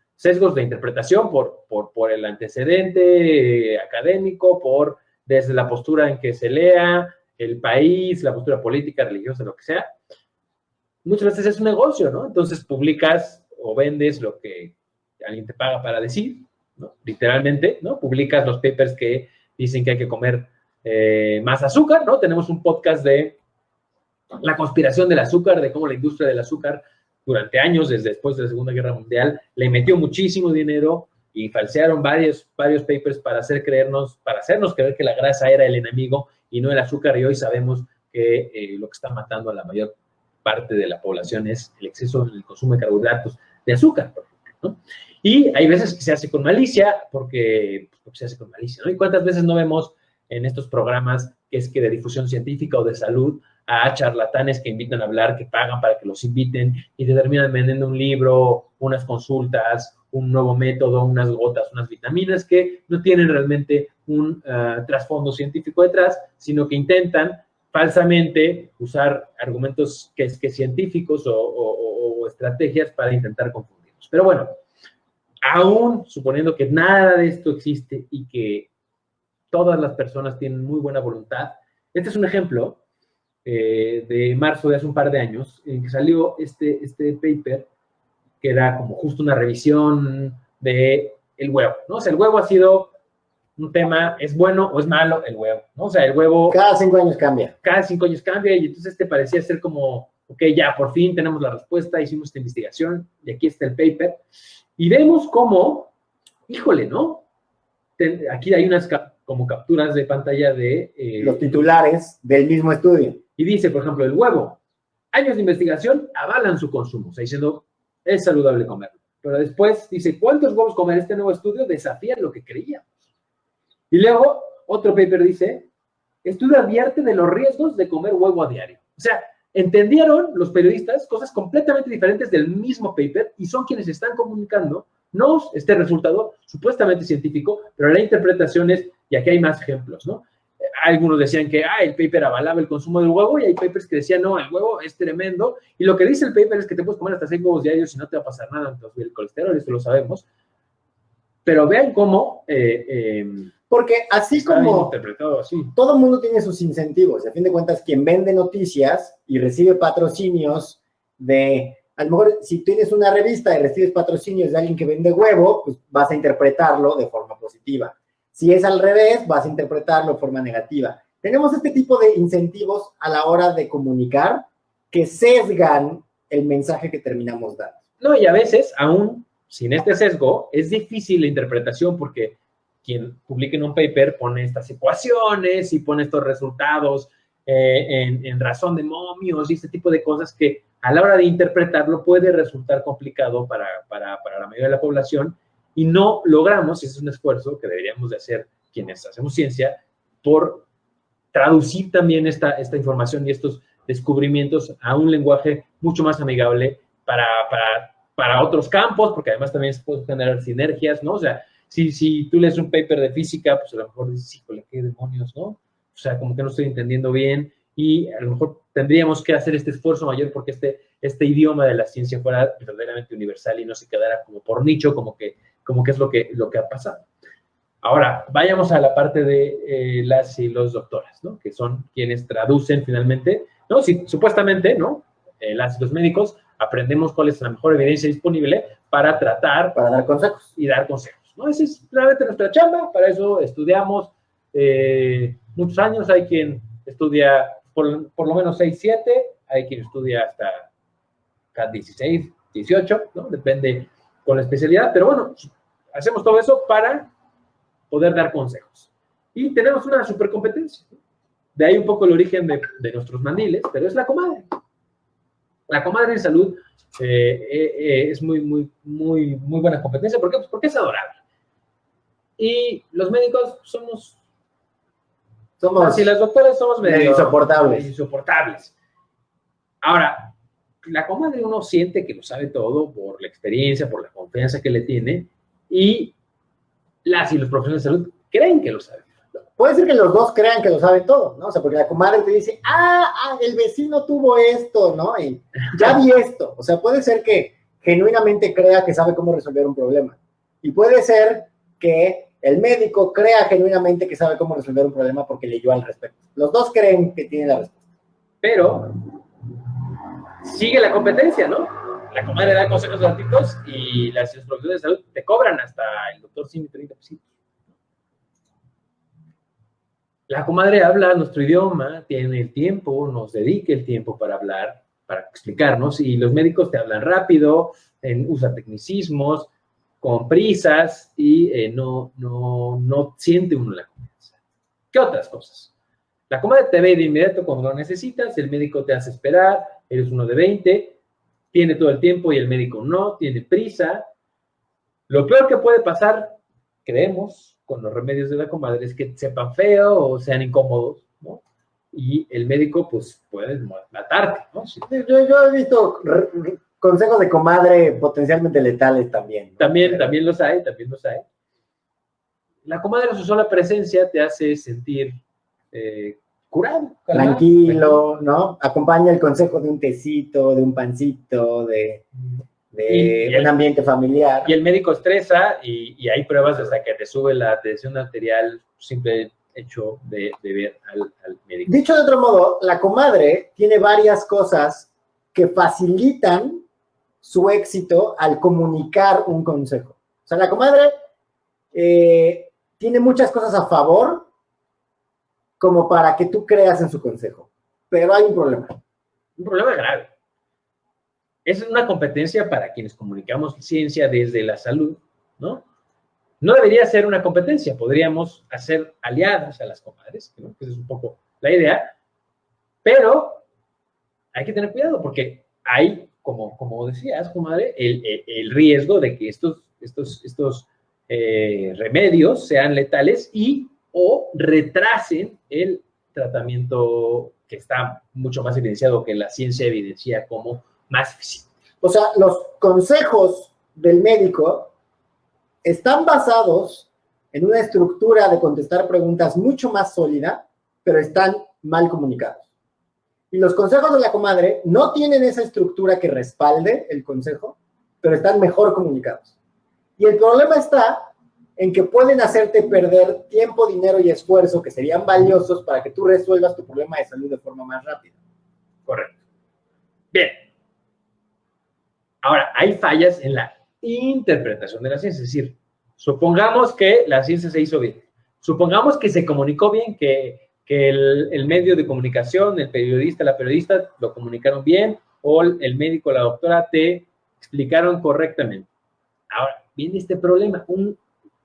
de interpretación por el antecedente académico, desde la postura en que se lea, el país, la postura política, religiosa, lo que sea. Muchas veces es un negocio, ¿no? Entonces publicas o vendes lo que alguien te paga para decir, ¿no? Literalmente, ¿no? Publicas los papers que dicen que hay que comer más azúcar, ¿no? Tenemos un podcast de la conspiración del azúcar, de cómo la industria del azúcar durante años, desde después de la Segunda Guerra Mundial, le metió muchísimo dinero y falsearon varios papers para hacernos creer que la grasa era el enemigo y no el azúcar, y hoy sabemos que lo que está matando a la mayor parte de la población es el exceso en el consumo de carbohidratos, de azúcar, por ejemplo, ¿no? Y hay veces que se hace con malicia, porque se hace con malicia, ¿no? ¿Y cuántas veces no vemos en estos programas que es que de difusión científica o de salud a charlatanes que invitan a hablar, que pagan para que los inviten y te terminan vendiendo un libro, unas consultas, un nuevo método, unas gotas, unas vitaminas que no tienen realmente un trasfondo científico detrás, sino que intentan falsamente usar argumentos que científicos o estrategias para intentar confundirnos. Pero bueno, aún suponiendo que nada de esto existe y que todas las personas tienen muy buena voluntad, este es un ejemplo de marzo de hace un par de años, en que salió este paper, que era como justo una revisión de el huevo, ¿no? O sea, el huevo ha sido un tema, ¿es bueno o es malo el huevo? ¿No? O sea, el huevo... Cada 5 años cambia. Cada 5 años cambia, y entonces parecía ser como, ok, ya, por fin tenemos la respuesta, hicimos esta investigación, y aquí está el paper, y vemos cómo, híjole, ¿no? Aquí hay unas como capturas de pantalla de... los titulares del mismo estudio. Y dice, por ejemplo, el huevo. Años de investigación avalan su consumo, o sea, diciendo, es saludable comerlo. Pero después dice, ¿cuántos huevos comer? Este nuevo estudio desafía lo que creíamos. Y luego, otro paper dice, estudio advierte de los riesgos de comer huevo a diario. O sea, entendieron los periodistas cosas completamente diferentes del mismo paper y son quienes están comunicando este resultado supuestamente científico, pero la interpretación es, y aquí hay más ejemplos, ¿no? Algunos decían que el paper avalaba el consumo del huevo, y hay papers que decían, no, el huevo es tremendo, y lo que dice el paper es que te puedes comer hasta 6 huevos diarios y no te va a pasar nada en tu colesterol, eso lo sabemos. Pero vean cómo... porque así como interpretado así. Todo el mundo tiene sus incentivos, y a fin de cuentas, quien vende noticias y recibe patrocinios a lo mejor, si tienes una revista y recibes patrocinios de alguien que vende huevo, pues vas a interpretarlo de forma positiva. Si es al revés, vas a interpretarlo de forma negativa. Tenemos este tipo de incentivos a la hora de comunicar que sesgan el mensaje que terminamos dando. No, y a veces, aún sin este sesgo, es difícil la interpretación, porque quien publica en un paper pone estas ecuaciones y pone estos resultados en razón de momios y este tipo de cosas que a la hora de interpretarlo puede resultar complicado para la mayoría de la población, y no logramos, y ese es un esfuerzo que deberíamos de hacer quienes hacemos ciencia, por traducir también esta información y estos descubrimientos a un lenguaje mucho más amigable para otros campos, porque además también se pueden generar sinergias, ¿no? O sea, si tú lees un paper de física, pues a lo mejor dices, híjole, qué demonios, ¿no? O sea, como que no estoy entendiendo bien, y a lo mejor tendríamos que hacer este esfuerzo mayor porque este idioma de la ciencia fuera verdaderamente universal y no se quedara como por nicho, como que es lo que ha pasado. Ahora, vayamos a la parte de las y los doctores, ¿no? Que son quienes traducen finalmente, ¿no? Si, supuestamente, ¿no? Las y los médicos aprendemos cuál es la mejor evidencia disponible para tratar... Para dar consejos. Y dar consejos, ¿no? Esa es realmente nuestra chamba, para eso estudiamos muchos años. Hay quien estudia por lo menos 6, 7, hay quien estudia hasta 16, 18, ¿no? Depende con la especialidad, pero bueno, hacemos todo eso para poder dar consejos. Y tenemos una supercompetencia, ¿no? De ahí un poco el origen de nuestros mandiles, pero es la comadre. La comadre en salud es muy buena competencia. ¿Por qué? Pues porque es adorable. Y los médicos somos así, las doctoras somos medio insoportables. Ahora, la comadre uno siente que lo sabe todo por la experiencia, por la confianza que le tiene, y las y los profesionales de salud creen que lo saben. Puede ser que los dos crean que lo saben todo, ¿no? O sea, porque la comadre te dice, el vecino tuvo esto, ¿no? Y ya vi esto. O sea, puede ser que genuinamente crea que sabe cómo resolver un problema. Y puede ser que el médico crea genuinamente que sabe cómo resolver un problema porque leyó al respecto. Los dos creen que tienen la respuesta. Pero sigue la competencia, ¿no? La comadre da consejos gratuitos y las profesionales de salud te cobran hasta el doctor 130%. La comadre habla nuestro idioma, tiene el tiempo, nos dedica el tiempo para hablar, para explicarnos, y los médicos te hablan rápido, usa tecnicismos, con prisas y no siente uno la confianza. ¿Qué otras cosas? La comadre te ve de inmediato cuando lo necesitas, el médico te hace esperar, eres uno de 20, tiene todo el tiempo y el médico no, tiene prisa. Lo peor que puede pasar, creemos, con los remedios de la comadre es que sepan feo o sean incómodos, ¿no? Y el médico, pues, puede matarte, ¿no? Sí. Yo he visto consejos de comadre potencialmente letales también, ¿no? También los hay, también los hay. La comadre, su sola presencia te hace sentir curado, calmado, tranquilo, ¿no? Acompaña el consejo de un tecito, de un pancito, de un ambiente familiar. Y el médico estresa y hay pruebas hasta que te sube la tensión arterial, simple hecho de ver al médico. Dicho de otro modo, la comadre tiene varias cosas que facilitan su éxito al comunicar un consejo. O sea, la comadre tiene muchas cosas a favor como para que tú creas en su consejo. Pero hay un problema. Un problema grave. Es una competencia para quienes comunicamos ciencia desde la salud, ¿no? No debería ser una competencia. Podríamos hacer aliadas a las comadres, ¿no? Esa es un poco la idea. Pero hay que tener cuidado porque hay, como decías, comadre, el riesgo de que estos remedios sean letales o retrasen el tratamiento que está mucho más evidenciado, que la ciencia evidencia como más eficiente. O sea, los consejos del médico están basados en una estructura de contestar preguntas mucho más sólida, pero están mal comunicados. Y los consejos de la comadre no tienen esa estructura que respalde el consejo, pero están mejor comunicados. Y el problema está en que pueden hacerte perder tiempo, dinero y esfuerzo que serían valiosos para que tú resuelvas tu problema de salud de forma más rápida. Correcto. Bien. Ahora, hay fallas en la interpretación de la ciencia. Es decir, supongamos que la ciencia se hizo bien. Supongamos que se comunicó bien, que el medio de comunicación, el periodista, la periodista, lo comunicaron bien, o el médico, la doctora, te explicaron correctamente. Ahora, viene este problema.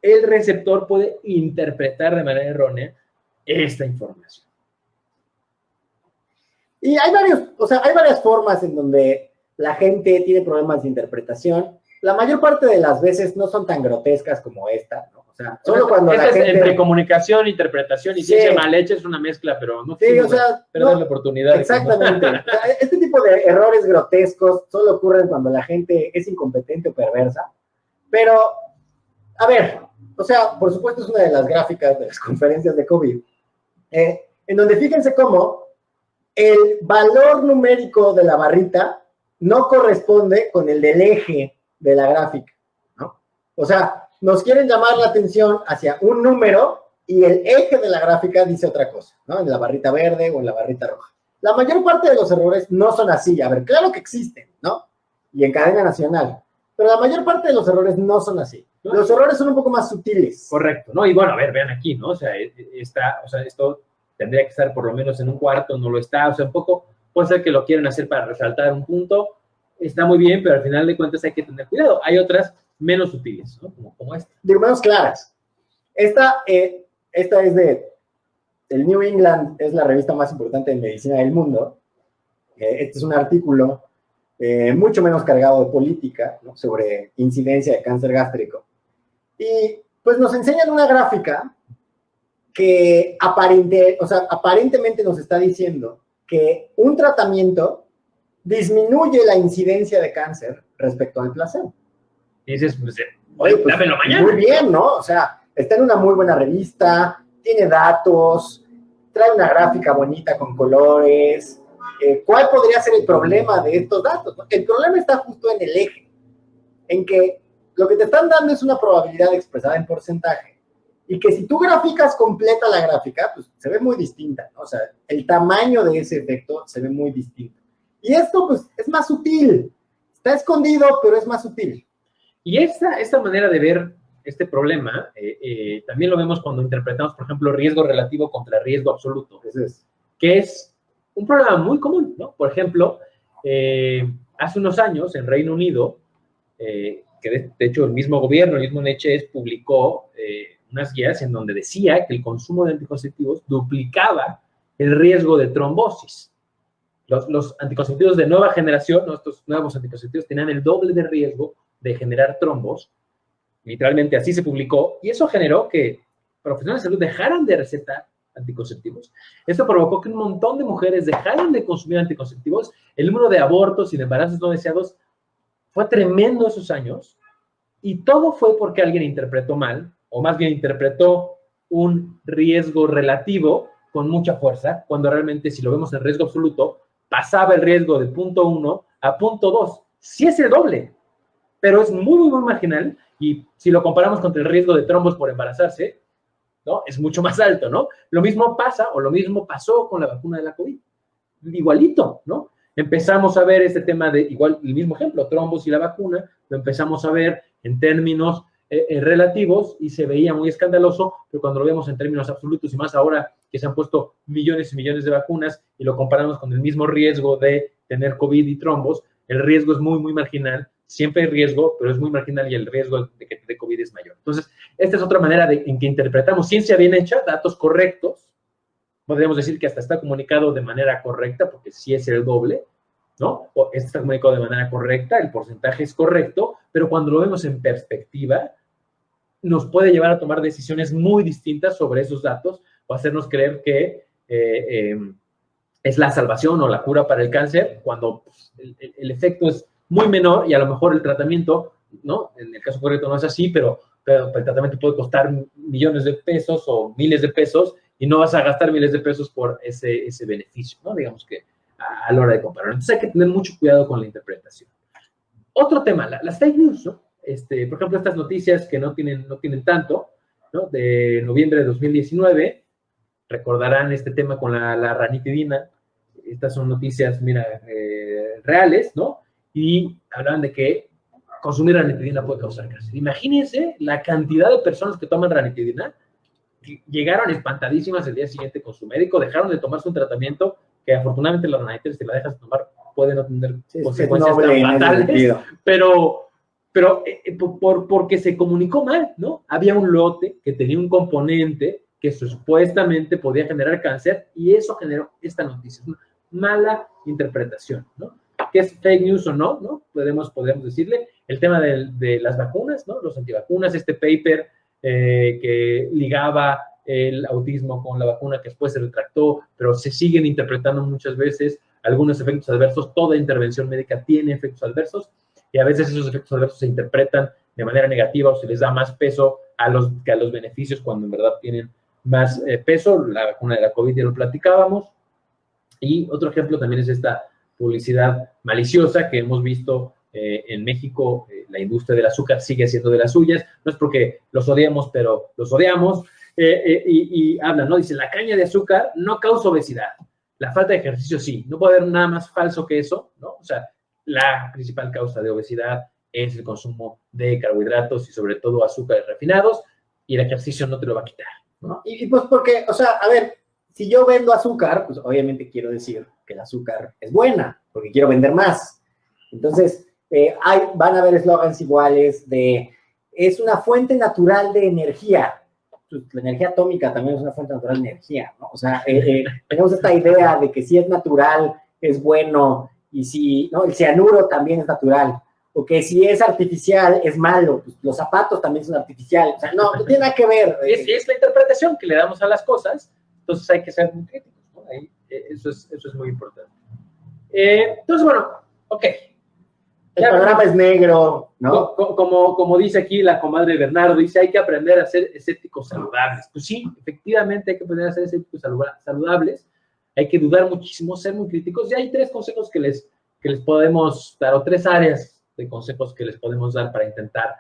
El receptor puede interpretar de manera errónea esta información. Y hay varias formas en donde la gente tiene problemas de interpretación. La mayor parte de las veces no son tan grotescas como esta, ¿no? O sea, solo cuando la gente... Entre comunicación, interpretación y ciencia mal hecha es una mezcla, pero no sí, o sea, perder la oportunidad. Exactamente. O sea, este tipo de errores grotescos solo ocurren cuando la gente es incompetente o perversa. Pero, a ver, o sea, por supuesto es una de las gráficas de las conferencias de COVID, en donde fíjense cómo el valor numérico de la barrita no corresponde con el del eje de la gráfica, ¿no? O sea, nos quieren llamar la atención hacia un número y el eje de la gráfica dice otra cosa, ¿no? En la barrita verde o en la barrita roja. La mayor parte de los errores no son así. A ver, claro que existen, ¿no? Y en cadena nacional. Pero la mayor parte de los errores no son así. Los errores son un poco más sutiles. Correcto, ¿no? Y bueno, a ver, vean aquí, ¿no? O sea, esto tendría que estar por lo menos en un cuarto, no lo está. O sea, un poco, puede ser que lo quieran hacer para resaltar un punto. Está muy bien, pero al final de cuentas hay que tener cuidado. Hay otras menos sutiles, ¿no? Como esta. Digo, menos claras. Esta es el New England, es la revista más importante de medicina del mundo. Este es un artículo mucho menos cargado de política, ¿no? Sobre incidencia de cáncer gástrico. Y pues nos enseñan una gráfica que aparentemente nos está diciendo que un tratamiento disminuye la incidencia de cáncer respecto al placebo. Y dices, pues, oye, pues, dámelo mañana. Muy bien, ¿no? O sea, está en una muy buena revista, tiene datos, trae una gráfica bonita con colores. ¿Cuál podría ser el problema de estos datos? El problema está justo en el eje, en que lo que te están dando es una probabilidad expresada en porcentaje, y que si tú graficas completa la gráfica, pues se ve muy distinta, ¿no? O sea, el tamaño de ese efecto se ve muy distinto. Y esto, pues, es más sutil. Está escondido, pero es más sutil. Y esta manera de ver este problema, también lo vemos cuando interpretamos, por ejemplo, riesgo relativo contra riesgo absoluto, que es un problema muy común, ¿no? Por ejemplo, hace unos años en Reino Unido que de hecho el mismo gobierno, el mismo NHS, publicó unas guías en donde decía que el consumo de anticonceptivos duplicaba el riesgo de trombosis. Los anticonceptivos de nueva generación, ¿no? Estos nuevos anticonceptivos tenían el doble de riesgo de generar trombos. Literalmente así se publicó, y eso generó que profesionales de salud dejaran de recetar anticonceptivos. Esto provocó que un montón de mujeres dejaran de consumir anticonceptivos. El número de abortos y de embarazos no deseados fue tremendo esos años, y todo fue porque alguien interpretó mal, o más bien interpretó un riesgo relativo con mucha fuerza, cuando realmente, si lo vemos en riesgo absoluto, pasaba el riesgo de 0.1 a 0.2. Sí es el doble, pero es muy, muy marginal, y si lo comparamos contra el riesgo de trombos por embarazarse, ¿no? Es mucho más alto, ¿no? Lo mismo pasa, o lo mismo pasó con la vacuna de la COVID. Igualito, ¿no? Empezamos a ver este tema de, igual, el mismo ejemplo, trombos y la vacuna, lo empezamos a ver en términos relativos, y se veía muy escandaloso, pero cuando lo vemos en términos absolutos, y más ahora que se han puesto millones y millones de vacunas, y lo comparamos con el mismo riesgo de tener COVID y trombos, el riesgo es muy, muy marginal. Siempre hay riesgo, pero es muy marginal, y el riesgo de que te dé COVID es mayor. Entonces, esta es otra manera en que interpretamos ciencia bien hecha, datos correctos. Podríamos decir que hasta está comunicado de manera correcta, porque sí es el doble, ¿no? O está comunicado de manera correcta, el porcentaje es correcto, pero cuando lo vemos en perspectiva, nos puede llevar a tomar decisiones muy distintas sobre esos datos, o hacernos creer que es la salvación o la cura para el cáncer, cuando pues, el efecto es muy menor, y a lo mejor el tratamiento, ¿no? En el caso correcto no es así, pero el tratamiento puede costar millones de pesos o miles de pesos, y no vas a gastar miles de pesos por ese beneficio, ¿no? Digamos que a la hora de comparar. Entonces hay que tener mucho cuidado con la interpretación. Otro tema, las fake news, ¿no? Por ejemplo, estas noticias que no tienen tanto, ¿no? De noviembre de 2019, recordarán este tema con la ranitidina. Estas son noticias, mira, reales, ¿no? Y hablaban de que consumir ranitidina puede causar cáncer. Imagínense la cantidad de personas que toman ranitidina, que llegaron espantadísimas el día siguiente con su médico, dejaron de tomarse un tratamiento que afortunadamente la ranitidina, si la dejas de tomar, puede no tener consecuencias tan fatales, pero porque se comunicó mal, ¿no? Había un lote que tenía un componente que supuestamente podía generar cáncer, y eso generó esta noticia. Una mala interpretación, ¿no? ¿Qué es fake news o no? ¿No? Podemos decirle. El tema de las vacunas, ¿no? Los antivacunas, este paper que ligaba el autismo con la vacuna, que después se retractó, pero se siguen interpretando muchas veces algunos efectos adversos. Toda intervención médica tiene efectos adversos, y a veces esos efectos adversos se interpretan de manera negativa, o se les da más peso a los beneficios, cuando en verdad tienen más peso. La vacuna de la COVID ya lo platicábamos. Y otro ejemplo también es esta publicidad maliciosa que hemos visto en México. La industria del azúcar sigue siendo de las suyas. No es porque los odiamos, pero los odiamos. Y hablan, ¿no? Dice, la caña de azúcar no causa obesidad. La falta de ejercicio sí. No puede haber nada más falso que eso, ¿no? O sea, la principal causa de obesidad es el consumo de carbohidratos y sobre todo azúcares refinados, y el ejercicio no te lo va a quitar, ¿no? Y pues porque, o sea, a ver, si yo vendo azúcar, pues obviamente quiero decir que el azúcar es buena, porque quiero vender más. Entonces, van a haber eslogans iguales de, es una fuente natural de energía. La energía atómica también es una fuente natural de energía, ¿no? O sea, tenemos esta idea de que si es natural, es bueno, y si, ¿no? El cianuro también es natural, o que si es artificial, es malo. Pues los zapatos también son artificiales. O sea, no tiene nada que ver. Es la interpretación que le damos a las cosas, entonces hay que ser muy críticos, ¿no? Eso es muy importante. Entonces, bueno, ok. El panorama es negro, ¿no? Como dice aquí la comadre Bernardo, dice, hay que aprender a ser escépticos saludables. Pues sí, efectivamente hay que aprender a ser escépticos saludables. Hay que dudar muchísimo, ser muy críticos. Y hay 3 consejos que les podemos dar, o 3 áreas de consejos que les podemos dar para intentar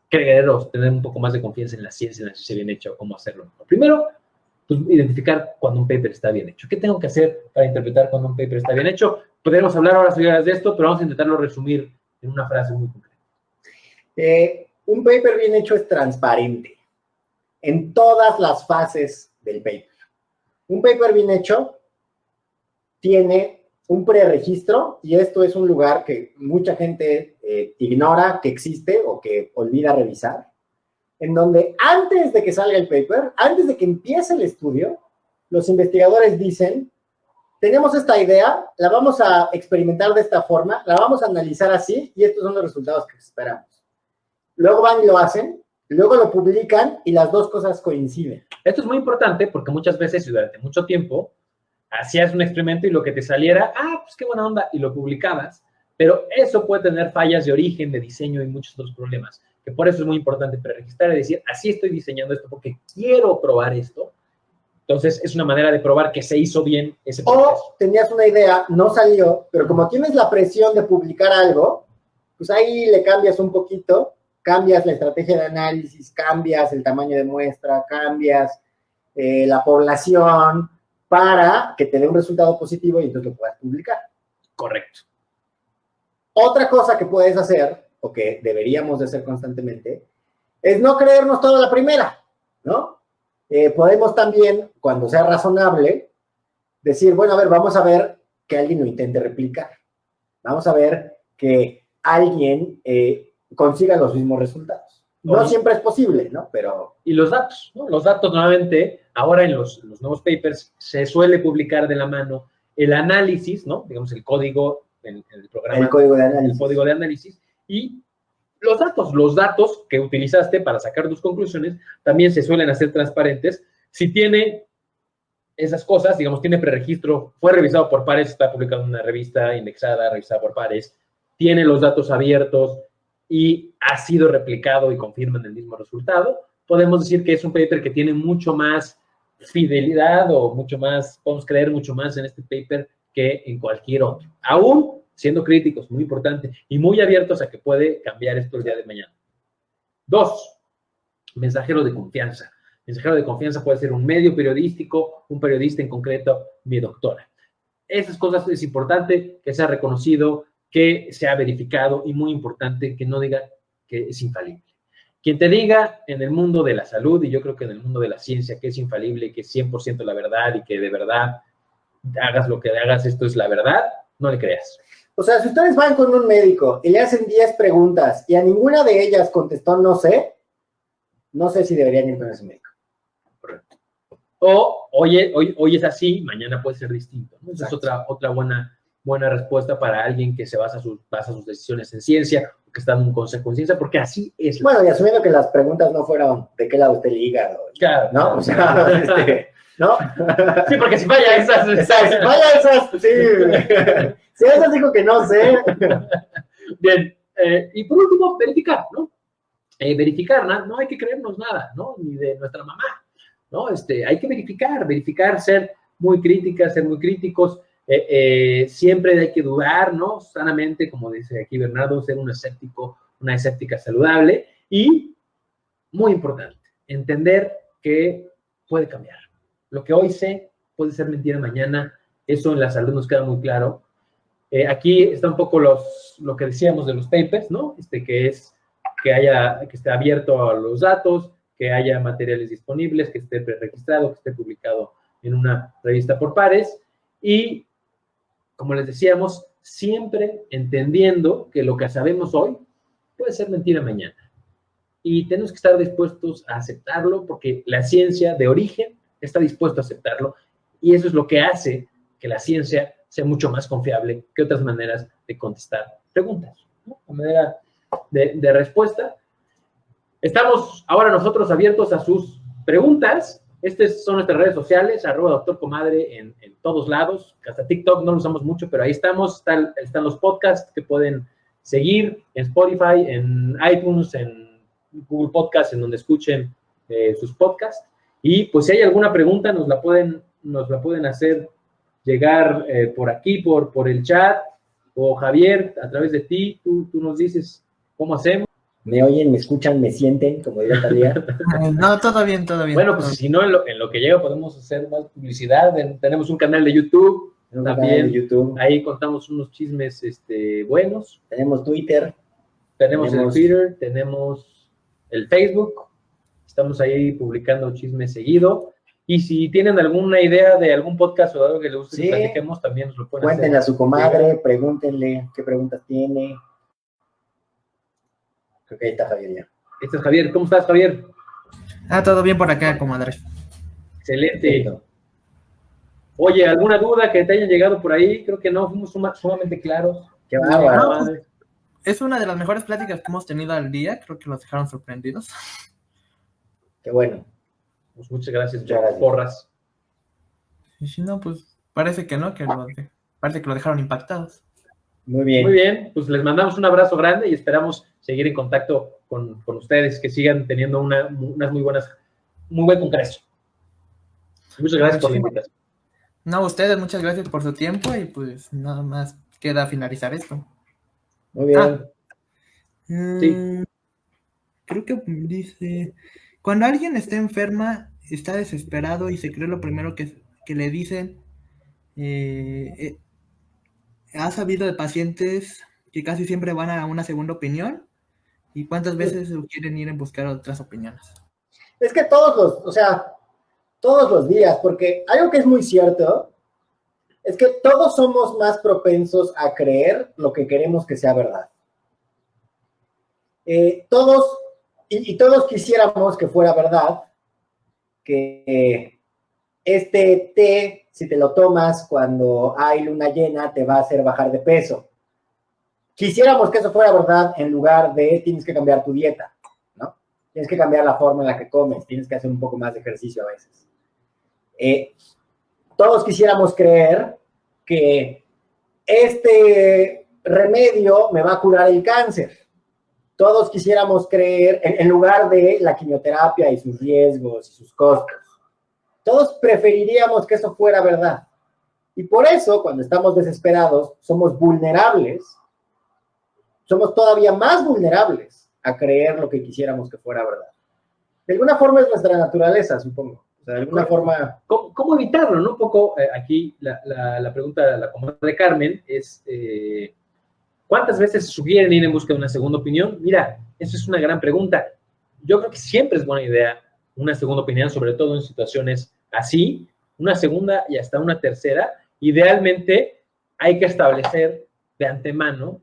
creer o tener un poco más de confianza en la ciencia bien hecha, o cómo hacerlo. Primero, pues, identificar cuando un paper está bien hecho. ¿Qué tengo que hacer para interpretar cuando un paper está bien hecho? Podríamos hablar horas y horas de esto, pero vamos a intentarlo resumir en una frase muy concreta. Un paper bien hecho es transparente en todas las fases del paper. Un paper bien hecho tiene un preregistro, y esto es un lugar que mucha gente ignora que existe o que olvida revisar, en donde antes de que salga el paper, antes de que empiece el estudio, los investigadores dicen, tenemos esta idea, la vamos a experimentar de esta forma, la vamos a analizar así y estos son los resultados que esperamos. Luego van y lo hacen, luego lo publican y las dos cosas coinciden. Esto es muy importante porque muchas veces y durante mucho tiempo hacías un experimento y lo que te saliera, pues qué buena onda, y lo publicabas, pero eso puede tener fallas de origen, de diseño y muchos otros problemas, que por eso es muy importante preregistrar y decir, así estoy diseñando esto porque quiero probar esto. Entonces, es una manera de probar que se hizo bien ese proceso. O tenías una idea, no salió, pero como tienes la presión de publicar algo, pues ahí le cambias un poquito, cambias la estrategia de análisis, cambias el tamaño de muestra, cambias la población para que te dé un resultado positivo y entonces lo puedas publicar. Correcto. Otra cosa que puedes hacer, o que deberíamos de hacer constantemente, es no creernos todo a la primera, ¿no? Podemos también, cuando sea razonable, decir, bueno, a ver, vamos a ver que alguien lo intente replicar. Vamos a ver que alguien consiga los mismos resultados. No siempre es posible, ¿no? Pero... Y los datos, ¿no? Los datos, nuevamente, ahora en los nuevos papers, se suele publicar de la mano el análisis, ¿no? Digamos, el código, el programa. El código de análisis. El código de análisis. Y los datos que utilizaste para sacar tus conclusiones también se suelen hacer transparentes. Si tiene esas cosas, digamos, tiene preregistro, fue revisado por pares, está publicado en una revista indexada, revisada por pares, tiene los datos abiertos y ha sido replicado y confirman el mismo resultado, podemos decir que es un paper que tiene mucho más fidelidad o mucho más, podemos creer mucho más en este paper que en cualquier otro. Aún siendo críticos, muy importante, y muy abiertos a que puede cambiar esto el día de mañana. 2, mensajero de confianza. Mensajero de confianza puede ser un medio periodístico, un periodista en concreto, mi doctora. Esas cosas es importante que sea reconocido, que sea verificado y muy importante que no diga que es infalible. Quien te diga en el mundo de la salud, y yo creo que en el mundo de la ciencia, que es infalible, que es 100% la verdad y que de verdad hagas lo que hagas, esto es la verdad, no le creas. O sea, si ustedes van con un médico y le hacen 10 preguntas y a ninguna de ellas contestó no sé si deberían ir con ese médico. Correcto. O, hoy es así, mañana puede ser distinto, ¿no? Esa es otra buena respuesta para alguien que se basa sus decisiones en ciencia, o que está en un consejo en ciencia, porque así es. Bueno, y asumiendo que las preguntas no fueron de qué lado está el hígado. Claro. ¿No? O sea, ¿no? Sí, porque si falla esas... Si falla esas, sí. Si esas dijo que no sé. Bien, y por último, verificar, ¿no? Verificar, no hay que creernos nada, ¿no? Ni de nuestra mamá, ¿no? Hay que verificar, ser muy críticas, ser muy críticos, siempre hay que dudar, ¿no? Sanamente, como dice aquí Bernardo, ser un escéptico, una escéptica saludable, y, muy importante, entender que puede cambiar. Lo que hoy sé puede ser mentira mañana, eso en la salud nos queda muy claro. Aquí está un poco lo que decíamos de los papers, ¿no? Que esté abierto a los datos, que haya materiales disponibles, que esté preregistrado, que esté publicado en una revista por pares, y, como les decíamos, siempre entendiendo que lo que sabemos hoy puede ser mentira mañana. Y tenemos que estar dispuestos a aceptarlo, porque la ciencia de origen está dispuesta a aceptarlo, y eso es lo que hace que la ciencia sea mucho más confiable que otras maneras de contestar preguntas, ¿no? La manera de respuesta. Estamos ahora nosotros abiertos a sus preguntas. Estas son nuestras redes sociales, @doctorcomadre en todos lados. Hasta TikTok no lo usamos mucho, pero ahí estamos. Están los podcasts que pueden seguir en Spotify, en iTunes, en Google Podcasts, en donde escuchen sus podcasts. Y pues si hay alguna pregunta, nos la pueden hacer llegar por aquí, por el chat, o Javier, a través de ti, tú nos dices cómo hacemos. Me oyen, me escuchan, me sienten, como diría Talía. No, todo bien. Bueno, pues si no, en lo que llega podemos hacer más publicidad. Tenemos un canal de YouTube, también. Ahí contamos unos chismes buenos. Tenemos Twitter. Tenemos el Twitter, tenemos el Facebook. Estamos ahí publicando chismes seguido. Y si tienen alguna idea de algún podcast o algo que les guste que platiquemos, también nos lo pueden hacer. Cuéntenle a su comadre, pregúntenle qué preguntas tiene. Creo que ahí está Javier ya. Este es Javier. ¿Cómo estás, Javier? Todo bien por acá, comadre. Excelente. Oye, ¿alguna duda que te haya llegado por ahí? Creo que no, fuimos sumamente claros. Qué bárbaro. No, es una de las mejores pláticas que hemos tenido al día. Creo que los dejaron sorprendidos. Qué bueno. Pues muchas gracias, Muchas gracias. porras. Y si no, pues parece que no, parece que lo dejaron impactados. Muy bien. Muy bien, pues les mandamos un abrazo grande y esperamos seguir en contacto con ustedes, que sigan teniendo unas muy buen congreso. Muchas gracias por la invitación. No, ustedes, muchas gracias por su tiempo y pues nada más queda finalizar esto. Muy bien. Sí. Creo que dice, cuando alguien está enferma, está desesperado y se cree lo primero que le dicen. ¿Has sabido de pacientes que casi siempre van a una segunda opinión? ¿Y cuántas veces quieren ir a buscar otras opiniones? Es que todos los días, porque algo que es muy cierto es que todos somos más propensos a creer lo que queremos que sea verdad. Todos quisiéramos que fuera verdad, que este té, si te lo tomas cuando hay luna llena, te va a hacer bajar de peso. Quisiéramos que eso fuera verdad en lugar de tienes que cambiar tu dieta, ¿no? Tienes que cambiar la forma en la que comes, tienes que hacer un poco más de ejercicio a veces. Todos quisiéramos creer que este remedio me va a curar el cáncer. Todos quisiéramos creer, en lugar de la quimioterapia y sus riesgos y sus costos, todos preferiríamos que eso fuera verdad. Y por eso, cuando estamos desesperados, somos vulnerables, somos todavía más vulnerables a creer lo que quisiéramos que fuera verdad. De alguna forma es nuestra naturaleza, supongo. O sea, de alguna forma... ¿Cómo evitarlo, no? Un poco aquí la pregunta de la comadre Carmen es... ¿cuántas veces sugieren ir en busca de una segunda opinión? Mira, eso es una gran pregunta. Yo creo que siempre es buena idea una segunda opinión, sobre todo en situaciones así, una segunda y hasta una tercera. Idealmente hay que establecer de antemano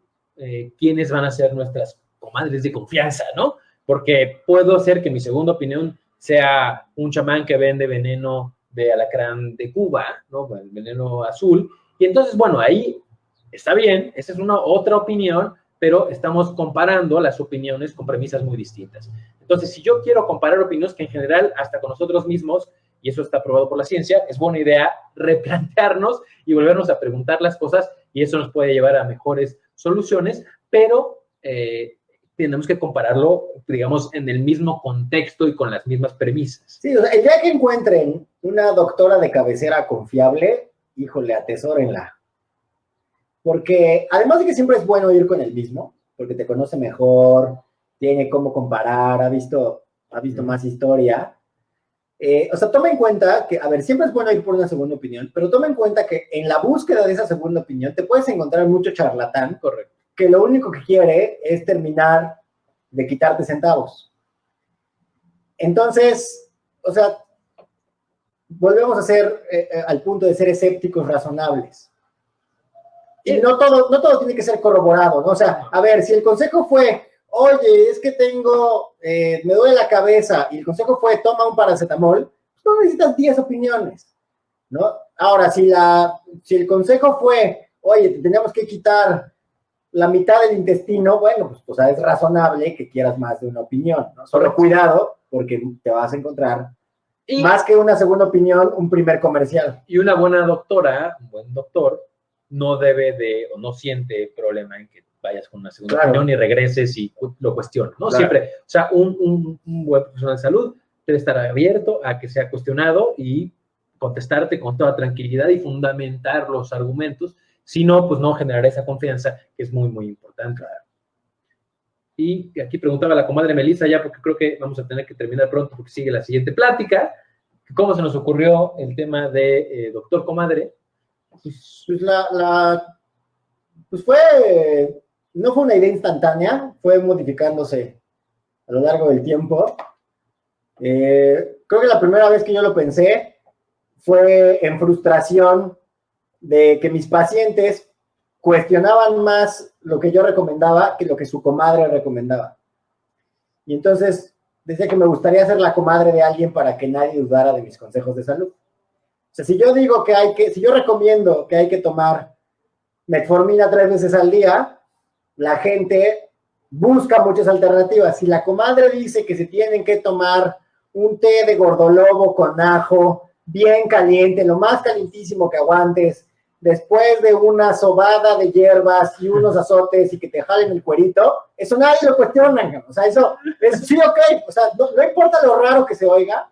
quiénes van a ser nuestras comadres de confianza, ¿no? Porque puedo hacer que mi segunda opinión sea un chamán que vende veneno de alacrán de Cuba, ¿no? El veneno azul. Y entonces, bueno, ahí... está bien, esa es otra opinión, pero estamos comparando las opiniones con premisas muy distintas. Entonces, si yo quiero comparar opiniones que en general, hasta con nosotros mismos, y eso está probado por la ciencia, es buena idea replantearnos y volvernos a preguntar las cosas, y eso nos puede llevar a mejores soluciones, pero tenemos que compararlo, digamos, en el mismo contexto y con las mismas premisas. Sí, o sea, el día que encuentren una doctora de cabecera confiable, híjole, atesórenla. Porque además de que siempre es bueno ir con el mismo, porque te conoce mejor, tiene cómo comparar, ha visto más historia. O sea, toma en cuenta que, a ver, siempre es bueno ir por una segunda opinión, pero toma en cuenta que en la búsqueda de esa segunda opinión te puedes encontrar mucho charlatán, correcto, que lo único que quiere es terminar de quitarte centavos. Entonces, o sea, volvemos a ser al punto de ser escépticos razonables. Y no todo tiene que ser corroborado, ¿no? O sea, a ver, si el consejo fue, oye, es que me duele la cabeza, y el consejo fue, toma un paracetamol, pues no necesitas 10 opiniones, ¿no? Ahora, si el consejo fue, oye, te tenemos que quitar la mitad del intestino, bueno, pues o sea, es razonable que quieras más de una opinión, ¿no? Solo cuidado, porque te vas a encontrar, más que una segunda opinión, un primer comercial. Y una buena doctora, un buen doctor, no debe de, o no siente problema en que vayas con una segunda opinión y regreses y lo cuestiones, ¿no? Claro. Siempre, o sea, un buen profesional de salud debe estar abierto a que sea cuestionado y contestarte con toda tranquilidad y fundamentar los argumentos, si no, pues no generará esa confianza que es muy, muy importante. Claro. Y aquí preguntaba la comadre Melissa ya, porque creo que vamos a tener que terminar pronto porque sigue la siguiente plática. ¿Cómo se nos ocurrió el tema de doctor comadre? No fue una idea instantánea, fue modificándose a lo largo del tiempo. Creo que la primera vez que yo lo pensé fue en frustración de que mis pacientes cuestionaban más lo que yo recomendaba que lo que su comadre recomendaba. Y entonces decía que me gustaría ser la comadre de alguien para que nadie dudara de mis consejos de salud. O sea, si yo digo si yo recomiendo que hay que tomar metformina 3 veces al día, la gente busca muchas alternativas. Si la comadre dice que se tienen que tomar un té de gordolobo con ajo, bien caliente, lo más calientísimo que aguantes, después de una sobada de hierbas y unos azotes y que te jalen el cuerito, eso nadie lo cuestiona. O sea, eso sí, ok. O sea, no importa lo raro que se oiga,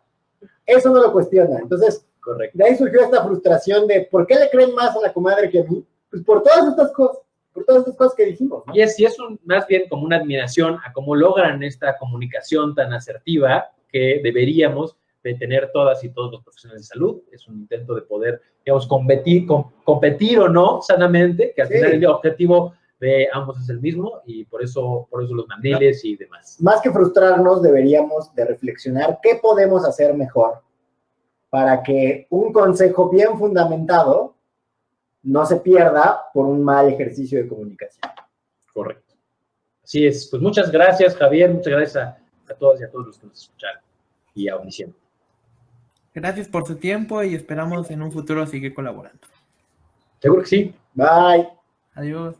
eso no lo cuestiona. Entonces, Correcto. de ahí surgió esta frustración de ¿por qué le creen más a la comadre que a mí? Pues por todas estas cosas que dijimos, ¿no? Y es más bien como una admiración a cómo logran esta comunicación tan asertiva que deberíamos de tener todas y todos los profesionales de salud. Es un intento de poder, digamos, competir o no sanamente, que al final el objetivo de ambos es el mismo, y por eso los mandiles y demás. Más que frustrarnos, deberíamos de reflexionar qué podemos hacer mejor para que un consejo bien fundamentado no se pierda por un mal ejercicio de comunicación. Correcto. Así es. Pues muchas gracias, Javier. Muchas gracias a todas y a todos los que nos escucharon y a Omnisciente. Gracias por su tiempo y esperamos en un futuro seguir colaborando. Seguro que sí. Bye. Adiós.